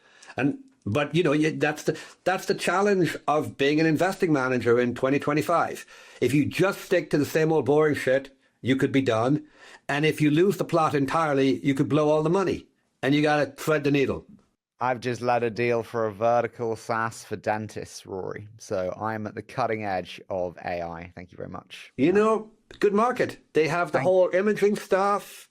But that's the challenge of being an investing manager in 2025. If you just stick to the same old boring shit, you could be done. And if you lose the plot entirely, you could blow all the money. And you got to thread the needle. I've just led a deal for a vertical SaaS for dentists, Rory. So I'm at the cutting edge of AI. Thank you very much. Good market. They have the whole imaging stuff.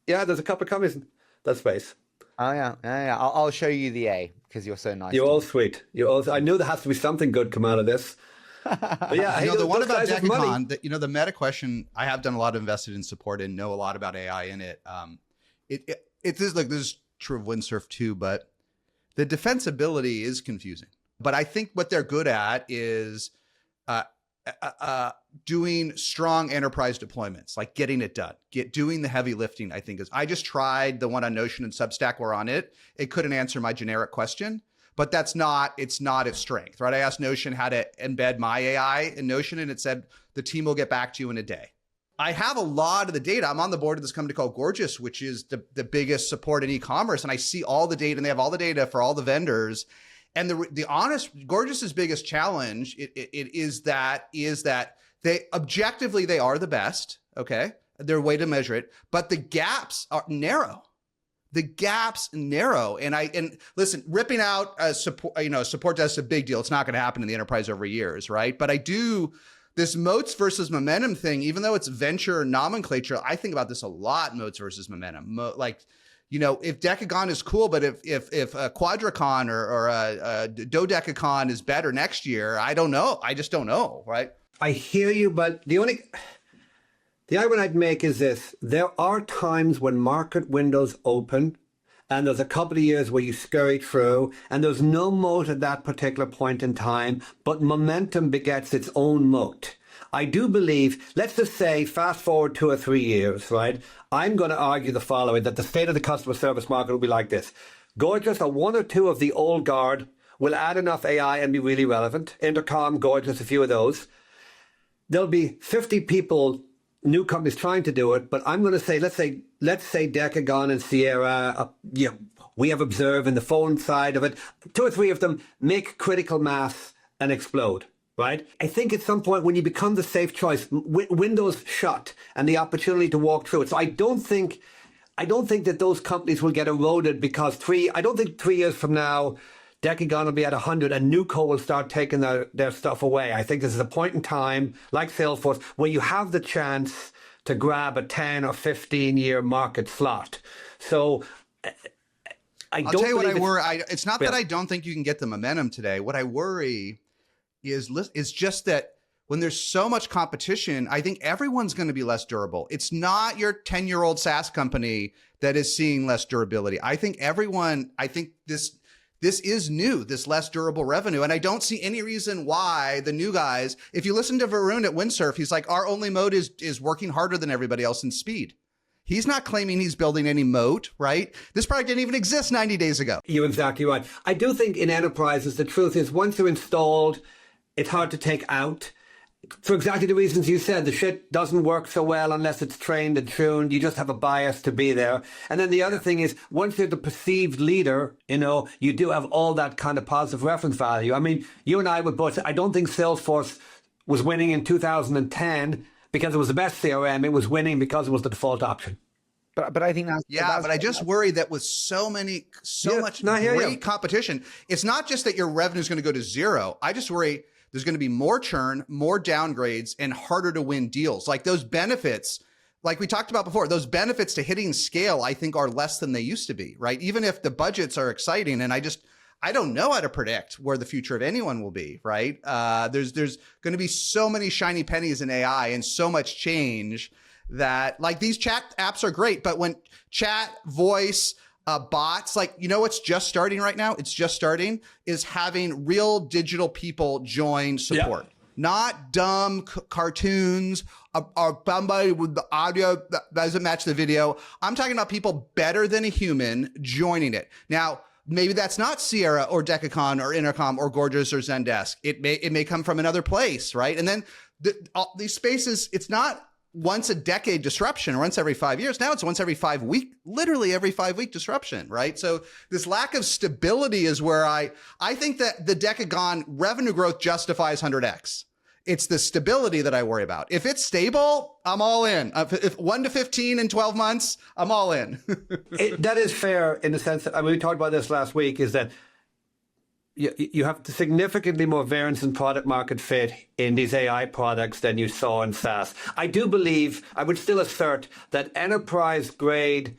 Yeah, there's a couple of companies in that space. Oh, yeah. I'll show you the A because you're so nice. You're all sweet. I knew there has to be something good come out of this. But yeah, the one about Decagon, the meta question, I have done a lot of invested in support and know a lot about AI in it. This is true of Windsurf too, but the defensibility is confusing. But I think what they're good at is doing strong enterprise deployments, like getting it done, doing the heavy lifting. I just tried the one on Notion and Substack were on it. It couldn't answer my generic question, but it's not its strength, right? I asked Notion how to embed my AI in Notion, and it said the team will get back to you in a day. I have a lot of the data. I'm on the board of this company called Gorgeous, which is the biggest support in e-commerce, and I see all the data, and they have all the data for all the vendors. And the honest, Gorgeous's biggest challenge is that they objectively they are the best. Okay, their way to measure it, but the gaps are narrow. And listen, ripping out support desk is a big deal. It's not going to happen in the enterprise over years, right? But this moats versus momentum thing, even though it's venture nomenclature, I think about this a lot. Moats versus momentum, if Decagon is cool, but if a Quadracon or a Dodecacon is better next year, I don't know. I just don't know, right? I hear you, but the argument I'd make is this. There are times when market windows open and there's a couple of years where you scurry through and there's no moat at that particular point in time, but momentum begets its own moat. I do believe, let's just say, fast forward 2 or 3 years, right? I'm going to argue the following, that the state of the customer service market will be like this. Gorgeous or one or two of the old guard will add enough AI and be really relevant. Intercom, Gorgeous, a few of those. There'll be 50 people, new companies trying to do it, but I'm going to say, let's say Decagon and Sierra, we have observed in the phone side of it, 2 or 3 of them make critical mass and explode. Right? I think at some point when you become the safe choice, windows shut and the opportunity to walk through it. So I don't think that those companies will get eroded because I don't think 3 years from now, Decagon will be at 100 and Nuco will start taking their stuff away. I think this is a point in time, like Salesforce, where you have the chance to grab a 10 or 15 year market slot. So I'll tell you what I worry. It's not that I don't think you can get the momentum today. What I worry is just that when there's so much competition, I think everyone's going to be less durable. It's not your 10-year-old SaaS company that is seeing less durability. I think this is new, this less durable revenue. And I don't see any reason why the new guys, if you listen to Varun at Windsurf, he's like, our only moat is working harder than everybody else in speed. He's not claiming he's building any moat, right? This product didn't even exist 90 days ago. You're exactly right. I do think in enterprises, the truth is once they're installed, it's hard to take out. For exactly the reasons you said, the shit doesn't work so well unless it's trained and tuned. You just have a bias to be there. And then the other thing is, once you're the perceived leader, you do have all that kind of positive reference value. I mean, you and I would both say, I don't think Salesforce was winning in 2010 because it was the best CRM. It was winning because it was the default option. But I think that's but I just worry that with so much great competition, it's not just that your revenue is going to go to zero. I just worry there's going to be more churn, more downgrades, and harder to win deals. Like those benefits, like we talked about before, those benefits to hitting scale, I think are less than they used to be, right? Even if the budgets are exciting. And I don't know how to predict where the future of anyone will be, right? There's going to be so many shiny pennies in AI and so much change that, like, these chat apps are great, but when chat, voice, bots, like, you know what's just starting right now? It's just starting, is having real digital people join support. Yep. Not dumb cartoons or somebody with the audio that doesn't match the video. I'm talking about people better than a human joining it. Now, maybe that's not Sierra or Decagon or Intercom or Gorgeous or Zendesk. It may come from another place, right? And then these spaces, it's not once a decade disruption or once every 5 years. Now it's once every 5 week, literally every 5 week disruption, right? So this lack of stability is where I think that the Decagon revenue growth justifies 100x. It's the stability that I worry about. If it's stable, I'm all in. If 1 to 15 in 12 months, I'm all in. That is fair in the sense that, I mean, we talked about this last week, is that you have significantly more variance in product market fit in these AI products than you saw in SaaS. I do believe, I would still assert that enterprise grade,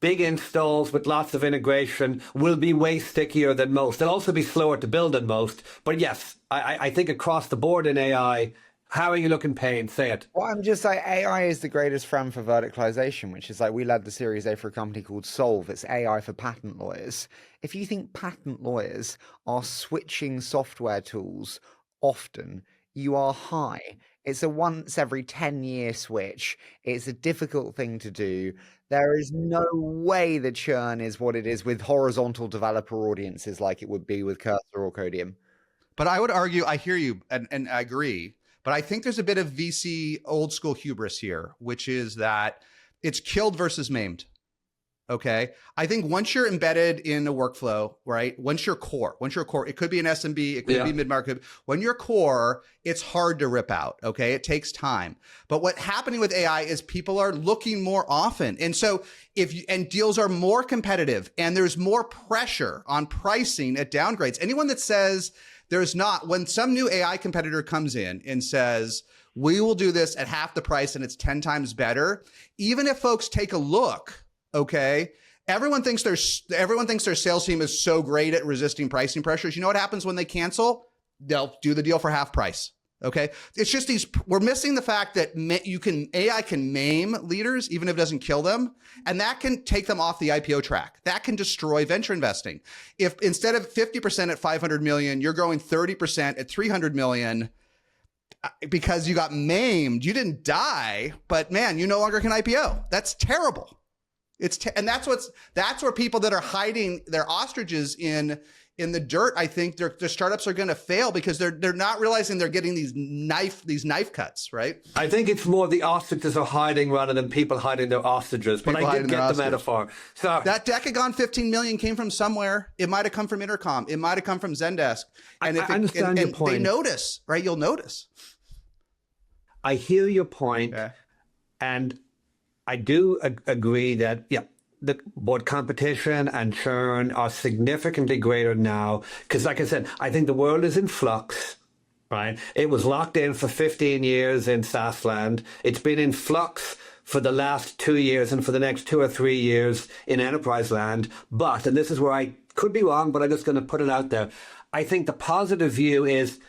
big installs with lots of integration will be way stickier than most. They'll also be slower to build than most. But yes, I think across the board in AI, how are you looking, Payne? Say it. Well, I'm just like, AI is the greatest friend for verticalization, which is like, we led the Series A for a company called Solve. It's AI for patent lawyers. If you think patent lawyers are switching software tools often, you are high. It's a once every 10-year switch. It's a difficult thing to do. There is no way the churn is what it is with horizontal developer audiences like it would be with Cursor or Codium. But I would argue, I hear you, and I agree, but I think there's a bit of VC old school hubris here, which is that it's killed versus maimed. Okay. I think once you're embedded in a workflow, right? Once you're core, it could be an SMB, it could be mid-market. When you're core, it's hard to rip out. Okay. It takes time. But what's happening with AI is people are looking more often. And so and deals are more competitive and there's more pressure on pricing at downgrades. Anyone that says there's not, when some new AI competitor comes in and says, we will do this at half the price and it's 10 times better, even if folks take a look, okay, everyone thinks their sales team is so great at resisting pricing pressures. You know what happens when they cancel? They'll do the deal for half price. Okay. It's just we're missing the fact that AI can maim leaders, even if it doesn't kill them. And that can take them off the IPO track. That can destroy venture investing. If instead of 50% at 500 million, you're growing 30% at 300 million, because you got maimed, you didn't die, but man, you no longer can IPO. That's terrible. And that's where people that are hiding their ostriches in the dirt, I think their startups are going to fail because they're not realizing they're getting these knife cuts, right? I think it's more the ostriches are hiding rather than people hiding their ostriches. But I did get the metaphor. So that Decagon 15 million came from somewhere. It might have come from Intercom. It might have come from Zendesk. And I understand your point. They notice, right? You'll notice. I hear your point, and I do agree that, both competition and churn are significantly greater now. Because like I said, I think the world is in flux, right? It was locked in for 15 years in SaaS land. It's been in flux for the last 2 years and for the next 2 or 3 years in enterprise land. But, and this is where I could be wrong, but I'm just going to put it out there. I think the positive view is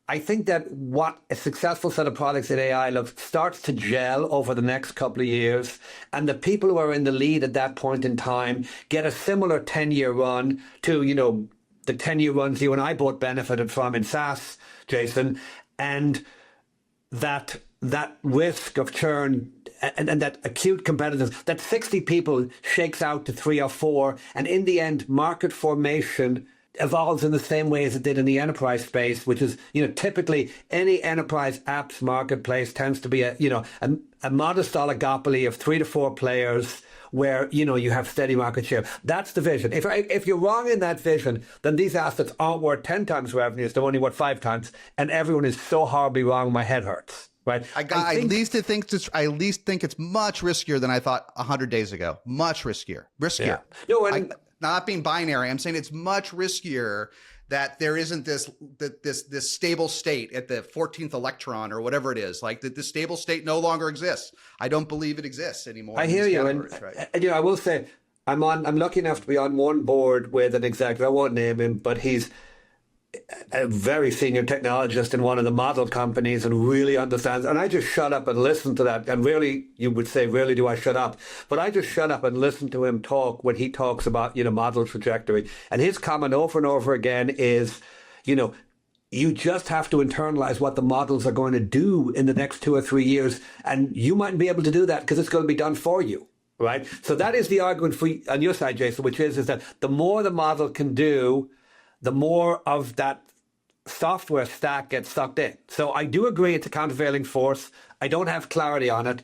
I think that what a successful set of products in AI starts to gel over the next couple of years, and the people who are in the lead at that point in time get a similar 10-year run to, the 10-year runs you and I both benefited from in SaaS, Jason, and that risk of churn and that acute competitiveness, that 60 people shakes out to 3 or 4, and in the end, market formation evolves in the same way as it did in the enterprise space, which is, typically any enterprise apps marketplace tends to be a modest oligopoly of 3 to 4 players where, you have steady market share. That's the vision. If you're wrong in that vision, then these assets aren't worth 10 times revenues. They're only worth 5 times. And everyone is so horribly wrong. My head hurts. Right. I at least think it's much riskier than I thought 100 days ago. Much riskier. Yeah. No, not being binary, I'm saying it's much riskier that there isn't this stable state at the 14th electron or whatever it is. Like the stable state no longer exists. I don't believe it exists anymore. I hear you, and I will say, I'm lucky enough to be on one board with an executive. I won't name him, but he's a very senior technologist in one of the model companies and really understands. And I just shut up and listen to that. And really, you would say, really, do I shut up? But I just shut up and listen to him talk when he talks about, model trajectory. And his comment over and over again is, you just have to internalize what the models are going to do in the next 2 or 3 years. And you mightn't be able to do that because it's going to be done for you. Right. So that is the argument for on your side, Jason, which is that the more the model can do, the more of that software stack gets sucked in. So I do agree it's a countervailing force. I don't have clarity on it.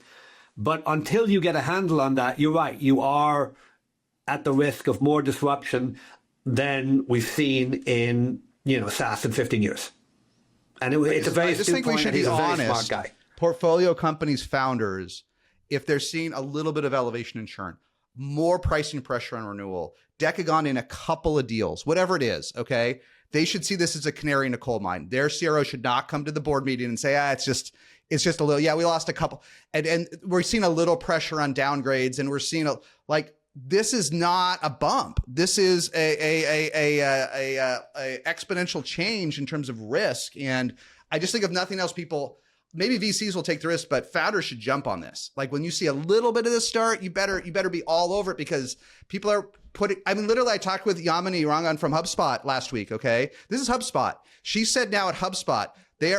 But until you get a handle on that, you're right. You are at the risk of more disruption than we've seen in, SaaS in 15 years. And it's a very astute point, and he's a very smart guy. Portfolio companies, founders, if they're seeing a little bit of elevation in churn, more pricing pressure on renewal, Decagon in a couple of deals, whatever it is, okay? They should see this as a canary in a coal mine. Their CRO should not come to the board meeting and say, it's just a little, we lost a couple. And we're seeing a little pressure on downgrades, and we're seeing this is not a bump. This is a exponential change in terms of risk. And I just think if nothing else, maybe VCs will take the risk, but founders should jump on this. Like when you see a little bit of this start, you better be all over it, because people are literally I talked with Yamini Rangan from HubSpot last week. Okay. This is HubSpot. She said now at HubSpot,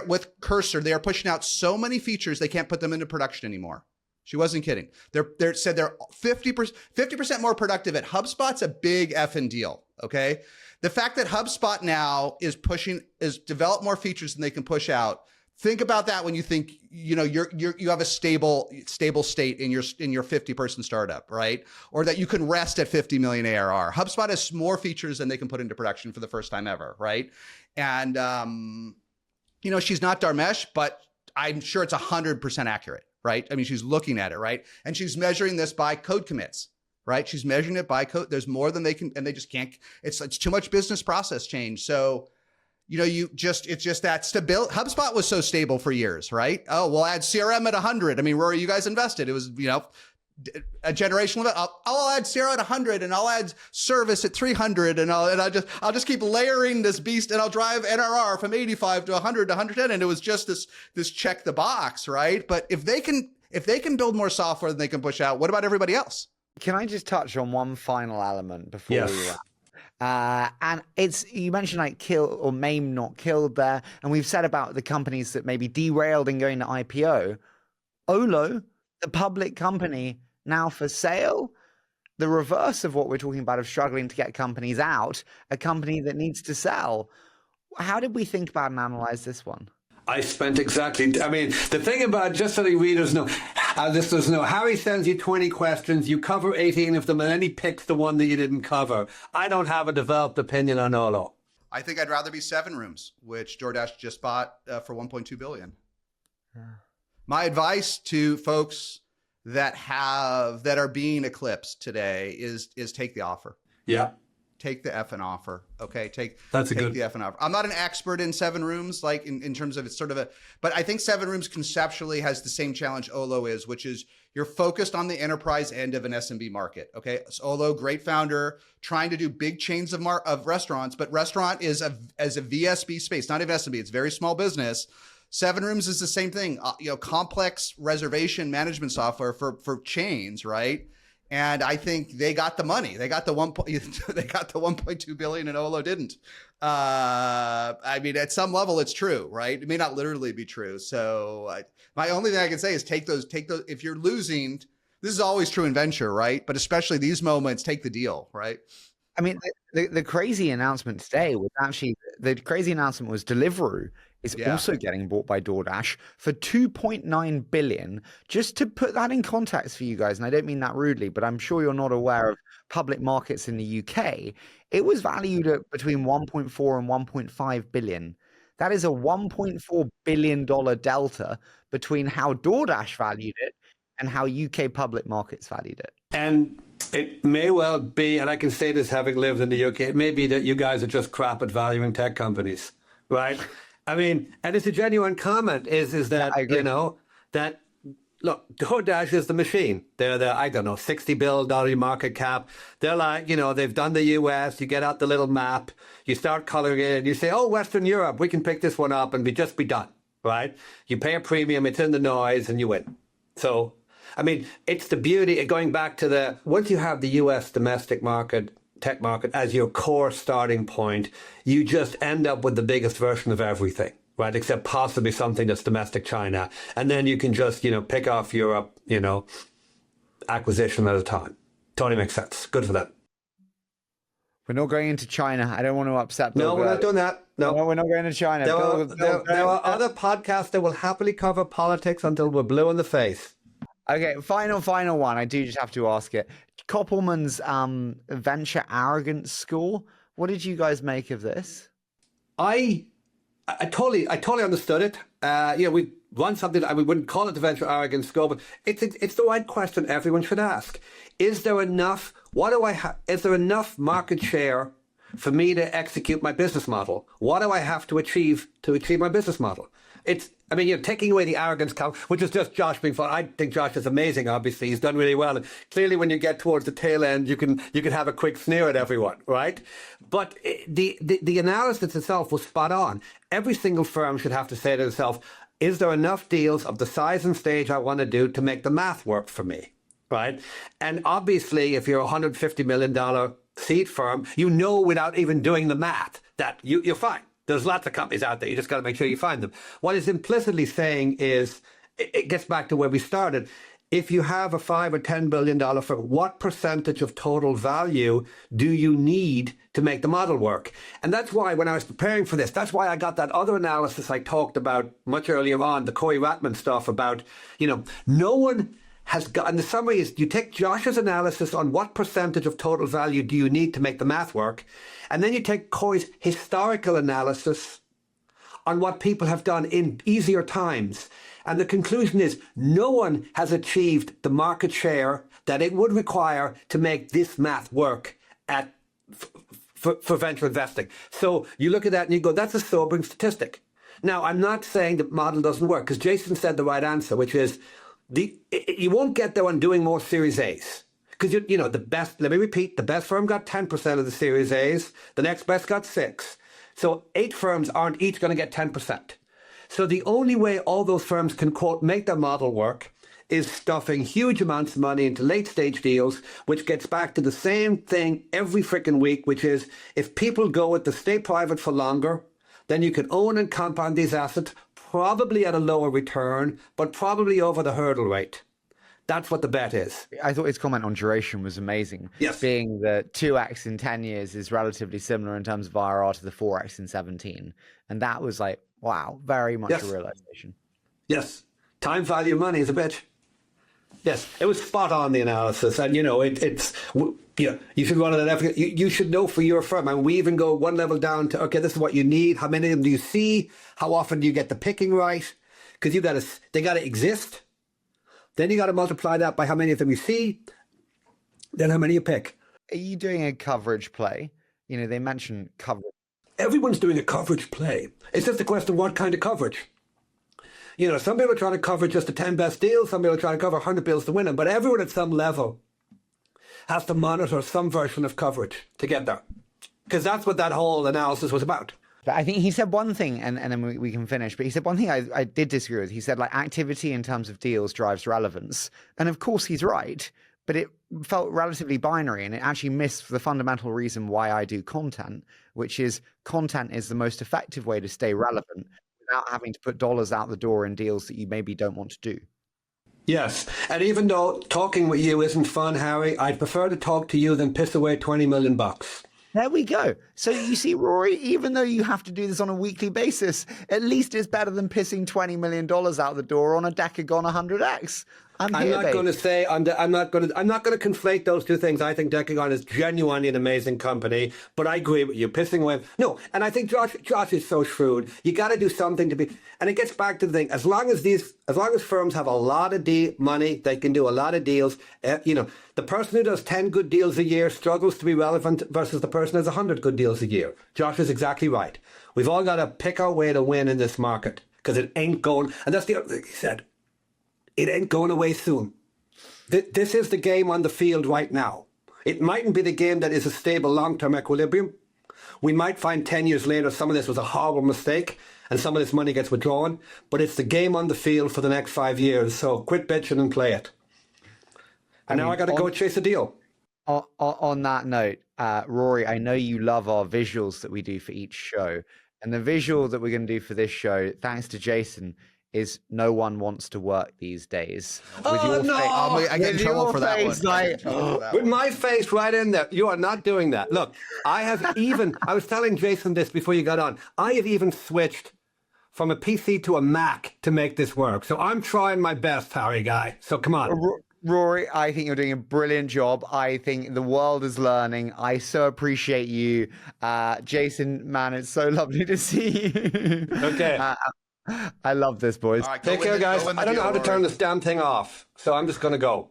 with Cursor, they are pushing out so many features, they can't put them into production anymore. She wasn't kidding. They said they're 50% more productive at HubSpot's a big effing deal. Okay. The fact that HubSpot now is develop more features than they can push out. Think about that when you think, you have a stable state in your 50-person startup, right? Or that you can rest at 50 million ARR. HubSpot has more features than they can put into production for the first time ever, right? And, she's not Dharmesh, but I'm sure it's 100% accurate, right? I mean, she's looking at it, right? And she's measuring this by code commits, right? She's measuring it by code. There's more than they can, and they just can't, it's too much business process change. So, it's just that stability. HubSpot was so stable for years, right? Oh, we'll add CRM at 100. I mean, Rory, you guys invested. It was, a generational. I'll add CRM at 100, and I'll add service at 300, and I'll just keep layering this beast, and I'll drive NRR from 85 to 100 to 110, and it was just this check the box, right? But if they can build more software than they can push out, what about everybody else? Can I just touch on one final element before we wrap? And you mentioned kill or maim, not killed there. And we've said about the companies that maybe derailed in going to IPO. Olo, the public company now for sale, the reverse of what we're talking about of struggling to get companies out, a company that needs to sell. How did we think about and analyze this one? The thing about, just so the readers know, listeners know, Harry sends you 20 questions, you cover 18 of them, and then he picks the one that you didn't cover. I don't have a developed opinion on Olo. I think I'd rather be 7 Rooms, which DoorDash just bought for $1.2 billion. Yeah. My advice to folks that are being eclipsed today is take the offer. Yeah. Take the effing offer. Okay. Take the effing offer. I'm not an expert in 7 Rooms, in terms of it's sort of but I think 7 Rooms conceptually has the same challenge Olo is, which is you're focused on the enterprise end of an SMB market. Okay. So Olo, great founder, trying to do big chains of restaurants, but restaurant is as a VSB space, not even SMB. It's very small business. 7 Rooms is the same thing, complex reservation management software for chains, right? And I think they got the money. They got the $1.2 billion, and Olo didn't. At some level, it's true, right? It may not literally be true. So my only thing I can say is take those. If you're losing, this is always true in venture, right? But especially these moments, take the deal, right? I mean, the crazy announcement today was Deliveroo is also getting bought by DoorDash for $2.9 billion. Just to put that in context for you guys, and I don't mean that rudely, but I'm sure you're not aware of public markets in the UK. It was valued at between 1.4 and 1.5 billion. That is a $1.4 billion delta between how DoorDash valued it and how UK public markets valued it. And it may well be, and I can say this having lived in the UK, it may be that you guys are just crap at valuing tech companies, right? I mean, and it's a genuine comment, is that, that look, DoorDash is the machine. They're the, I don't know, $60 billion market cap. They're like, they've done the US. You get out the little map. You start coloring it and you say, oh, Western Europe, we can pick this one up and just be done, right? You pay a premium, it's in the noise and you win. So, I mean, it's the beauty, going back to once you have the US domestic market, tech market as your core starting point, you just end up with the biggest version of everything. Right, except possibly something that's domestic China. And then you can just, pick off Europe, acquisition at a time. Totally makes sense. Good for them. We're not going into China. I don't want to upset Bill. No, we're not doing that. No, we're not going to China. There are other podcasts that will happily cover politics until we're blue in the face. Okay, final one. I do just have to ask it. Koppelman's venture arrogance score. What did you guys make of this? I totally understood it. We run something, we wouldn't call it the venture arrogance score, but it's the right question everyone should ask. Is there enough, is there enough market share for me to execute my business model? What do I have to achieve my business model? Taking away the arrogance count, which is just Josh being fun. I think Josh is amazing, obviously. He's done really well. And clearly, when you get towards the tail end, you can have a quick sneer at everyone, right? But the analysis itself was spot on. Every single firm should have to say to itself, is there enough deals of the size and stage I want to do to make the math work for me, right? And obviously, if you're a $150 million seed firm, without even doing the math that you're fine. There's lots of companies out there. You just got to make sure you find them. What it's implicitly saying is, it gets back to where we started. If you have a $5 or $10 billion firm, what percentage of total value do you need to make the model work? And that's why when I was preparing for this, that's why I got that other analysis I talked about much earlier on, the Corey Ratman stuff about, no one has gotten, the summary is you take Josh's analysis on what percentage of total value do you need to make the math work, and then you take Corey's historical analysis on what people have done in easier times. And the conclusion is no one has achieved the market share that it would require to make this math work for venture investing. So you look at that and you go, that's a sobering statistic. Now, I'm not saying the model doesn't work, because Jason said the right answer, which is you won't get there on doing more Series A's. Because, the best, let me repeat, the best firm got 10% of the Series A's. The next best got 6. So 8 firms aren't each going to get 10%. So the only way all those firms can, quote, make their model work is stuffing huge amounts of money into late stage deals, which gets back to the same thing every freaking week, which is if people go with the stay private for longer, then you can own and compound these assets, probably at a lower return, but probably over the hurdle rate. That's what the bet is. I thought his comment on duration was amazing. Yes. Being that 2x in 10 years is relatively similar in terms of IRR to the 4x in 17. And that was like, wow, very much a realization. Yes. Time value money is a bitch. Yes. It was spot on, the analysis. And, you should run it at every, you should know for your firm. And we even go one level down to, okay, this is what you need. How many of them do you see? How often do you get the picking right? Because they got to exist. Then you got to multiply that by how many of them you see, then how many you pick. Are you doing a coverage play? They mentioned coverage. Everyone's doing a coverage play. It's just a question of what kind of coverage. Some people are trying to cover just the 10 best deals. Some people are trying to cover 100 deals to win them. But everyone at some level has to monitor some version of coverage to get there. Because that's what that whole analysis was about. But I think he said one thing, and then we can finish, but he said one thing I did disagree with. He said, activity in terms of deals drives relevance. And of course he's right, but it felt relatively binary, and it actually missed the fundamental reason why I do content, which is content is the most effective way to stay relevant without having to put dollars out the door in deals that you maybe don't want to do. Yes, and even though talking with you isn't fun, Harry, I'd prefer to talk to you than piss away $20 million. There we go. So you see, Rory, even though you have to do this on a weekly basis, at least it's better than pissing $20 million out the door on a Decagon 100X. I'm not going to say I'm not going to conflate those two things. I think Decagon is genuinely an amazing company, but I agree with you. Pissing away, no. And I think Josh is so shrewd. You got to do something to be. And it gets back to the thing. As long as firms have a lot of money, they can do a lot of deals. The person who does 10 good deals a year struggles to be relevant versus the person who has 100 good deals a year. Josh is exactly right. We've all got to pick our way to win in this market because it ain't going. And that's the other thing he said. it ain't going away soon. This is the game on the field right now. It mightn't be the game that is a stable long-term equilibrium. We might find 10 years later some of this was a horrible mistake and some of this money gets withdrawn, but it's the game on the field for the next 5 years. So quit bitching and play it. And now I got to go chase a deal. On that note, Rory, I know you love our visuals that we do for each show. And the visual that we're going to do for this show, thanks to Jason, is no one wants to work these days. Oh, no! I get in trouble for that one. With my face right in there. You are not doing that. Look, I was telling Jason this before you got on. I have even switched from a PC to a Mac to make this work. So I'm trying my best, Harry guy. So come on. Rory, I think you're doing a brilliant job. I think the world is learning. I so appreciate you. Jason, man, it's so lovely to see you. Okay. I love this, boys. All right, Take care, guys. I don't know how to turn this damn thing off, so I'm just going to go.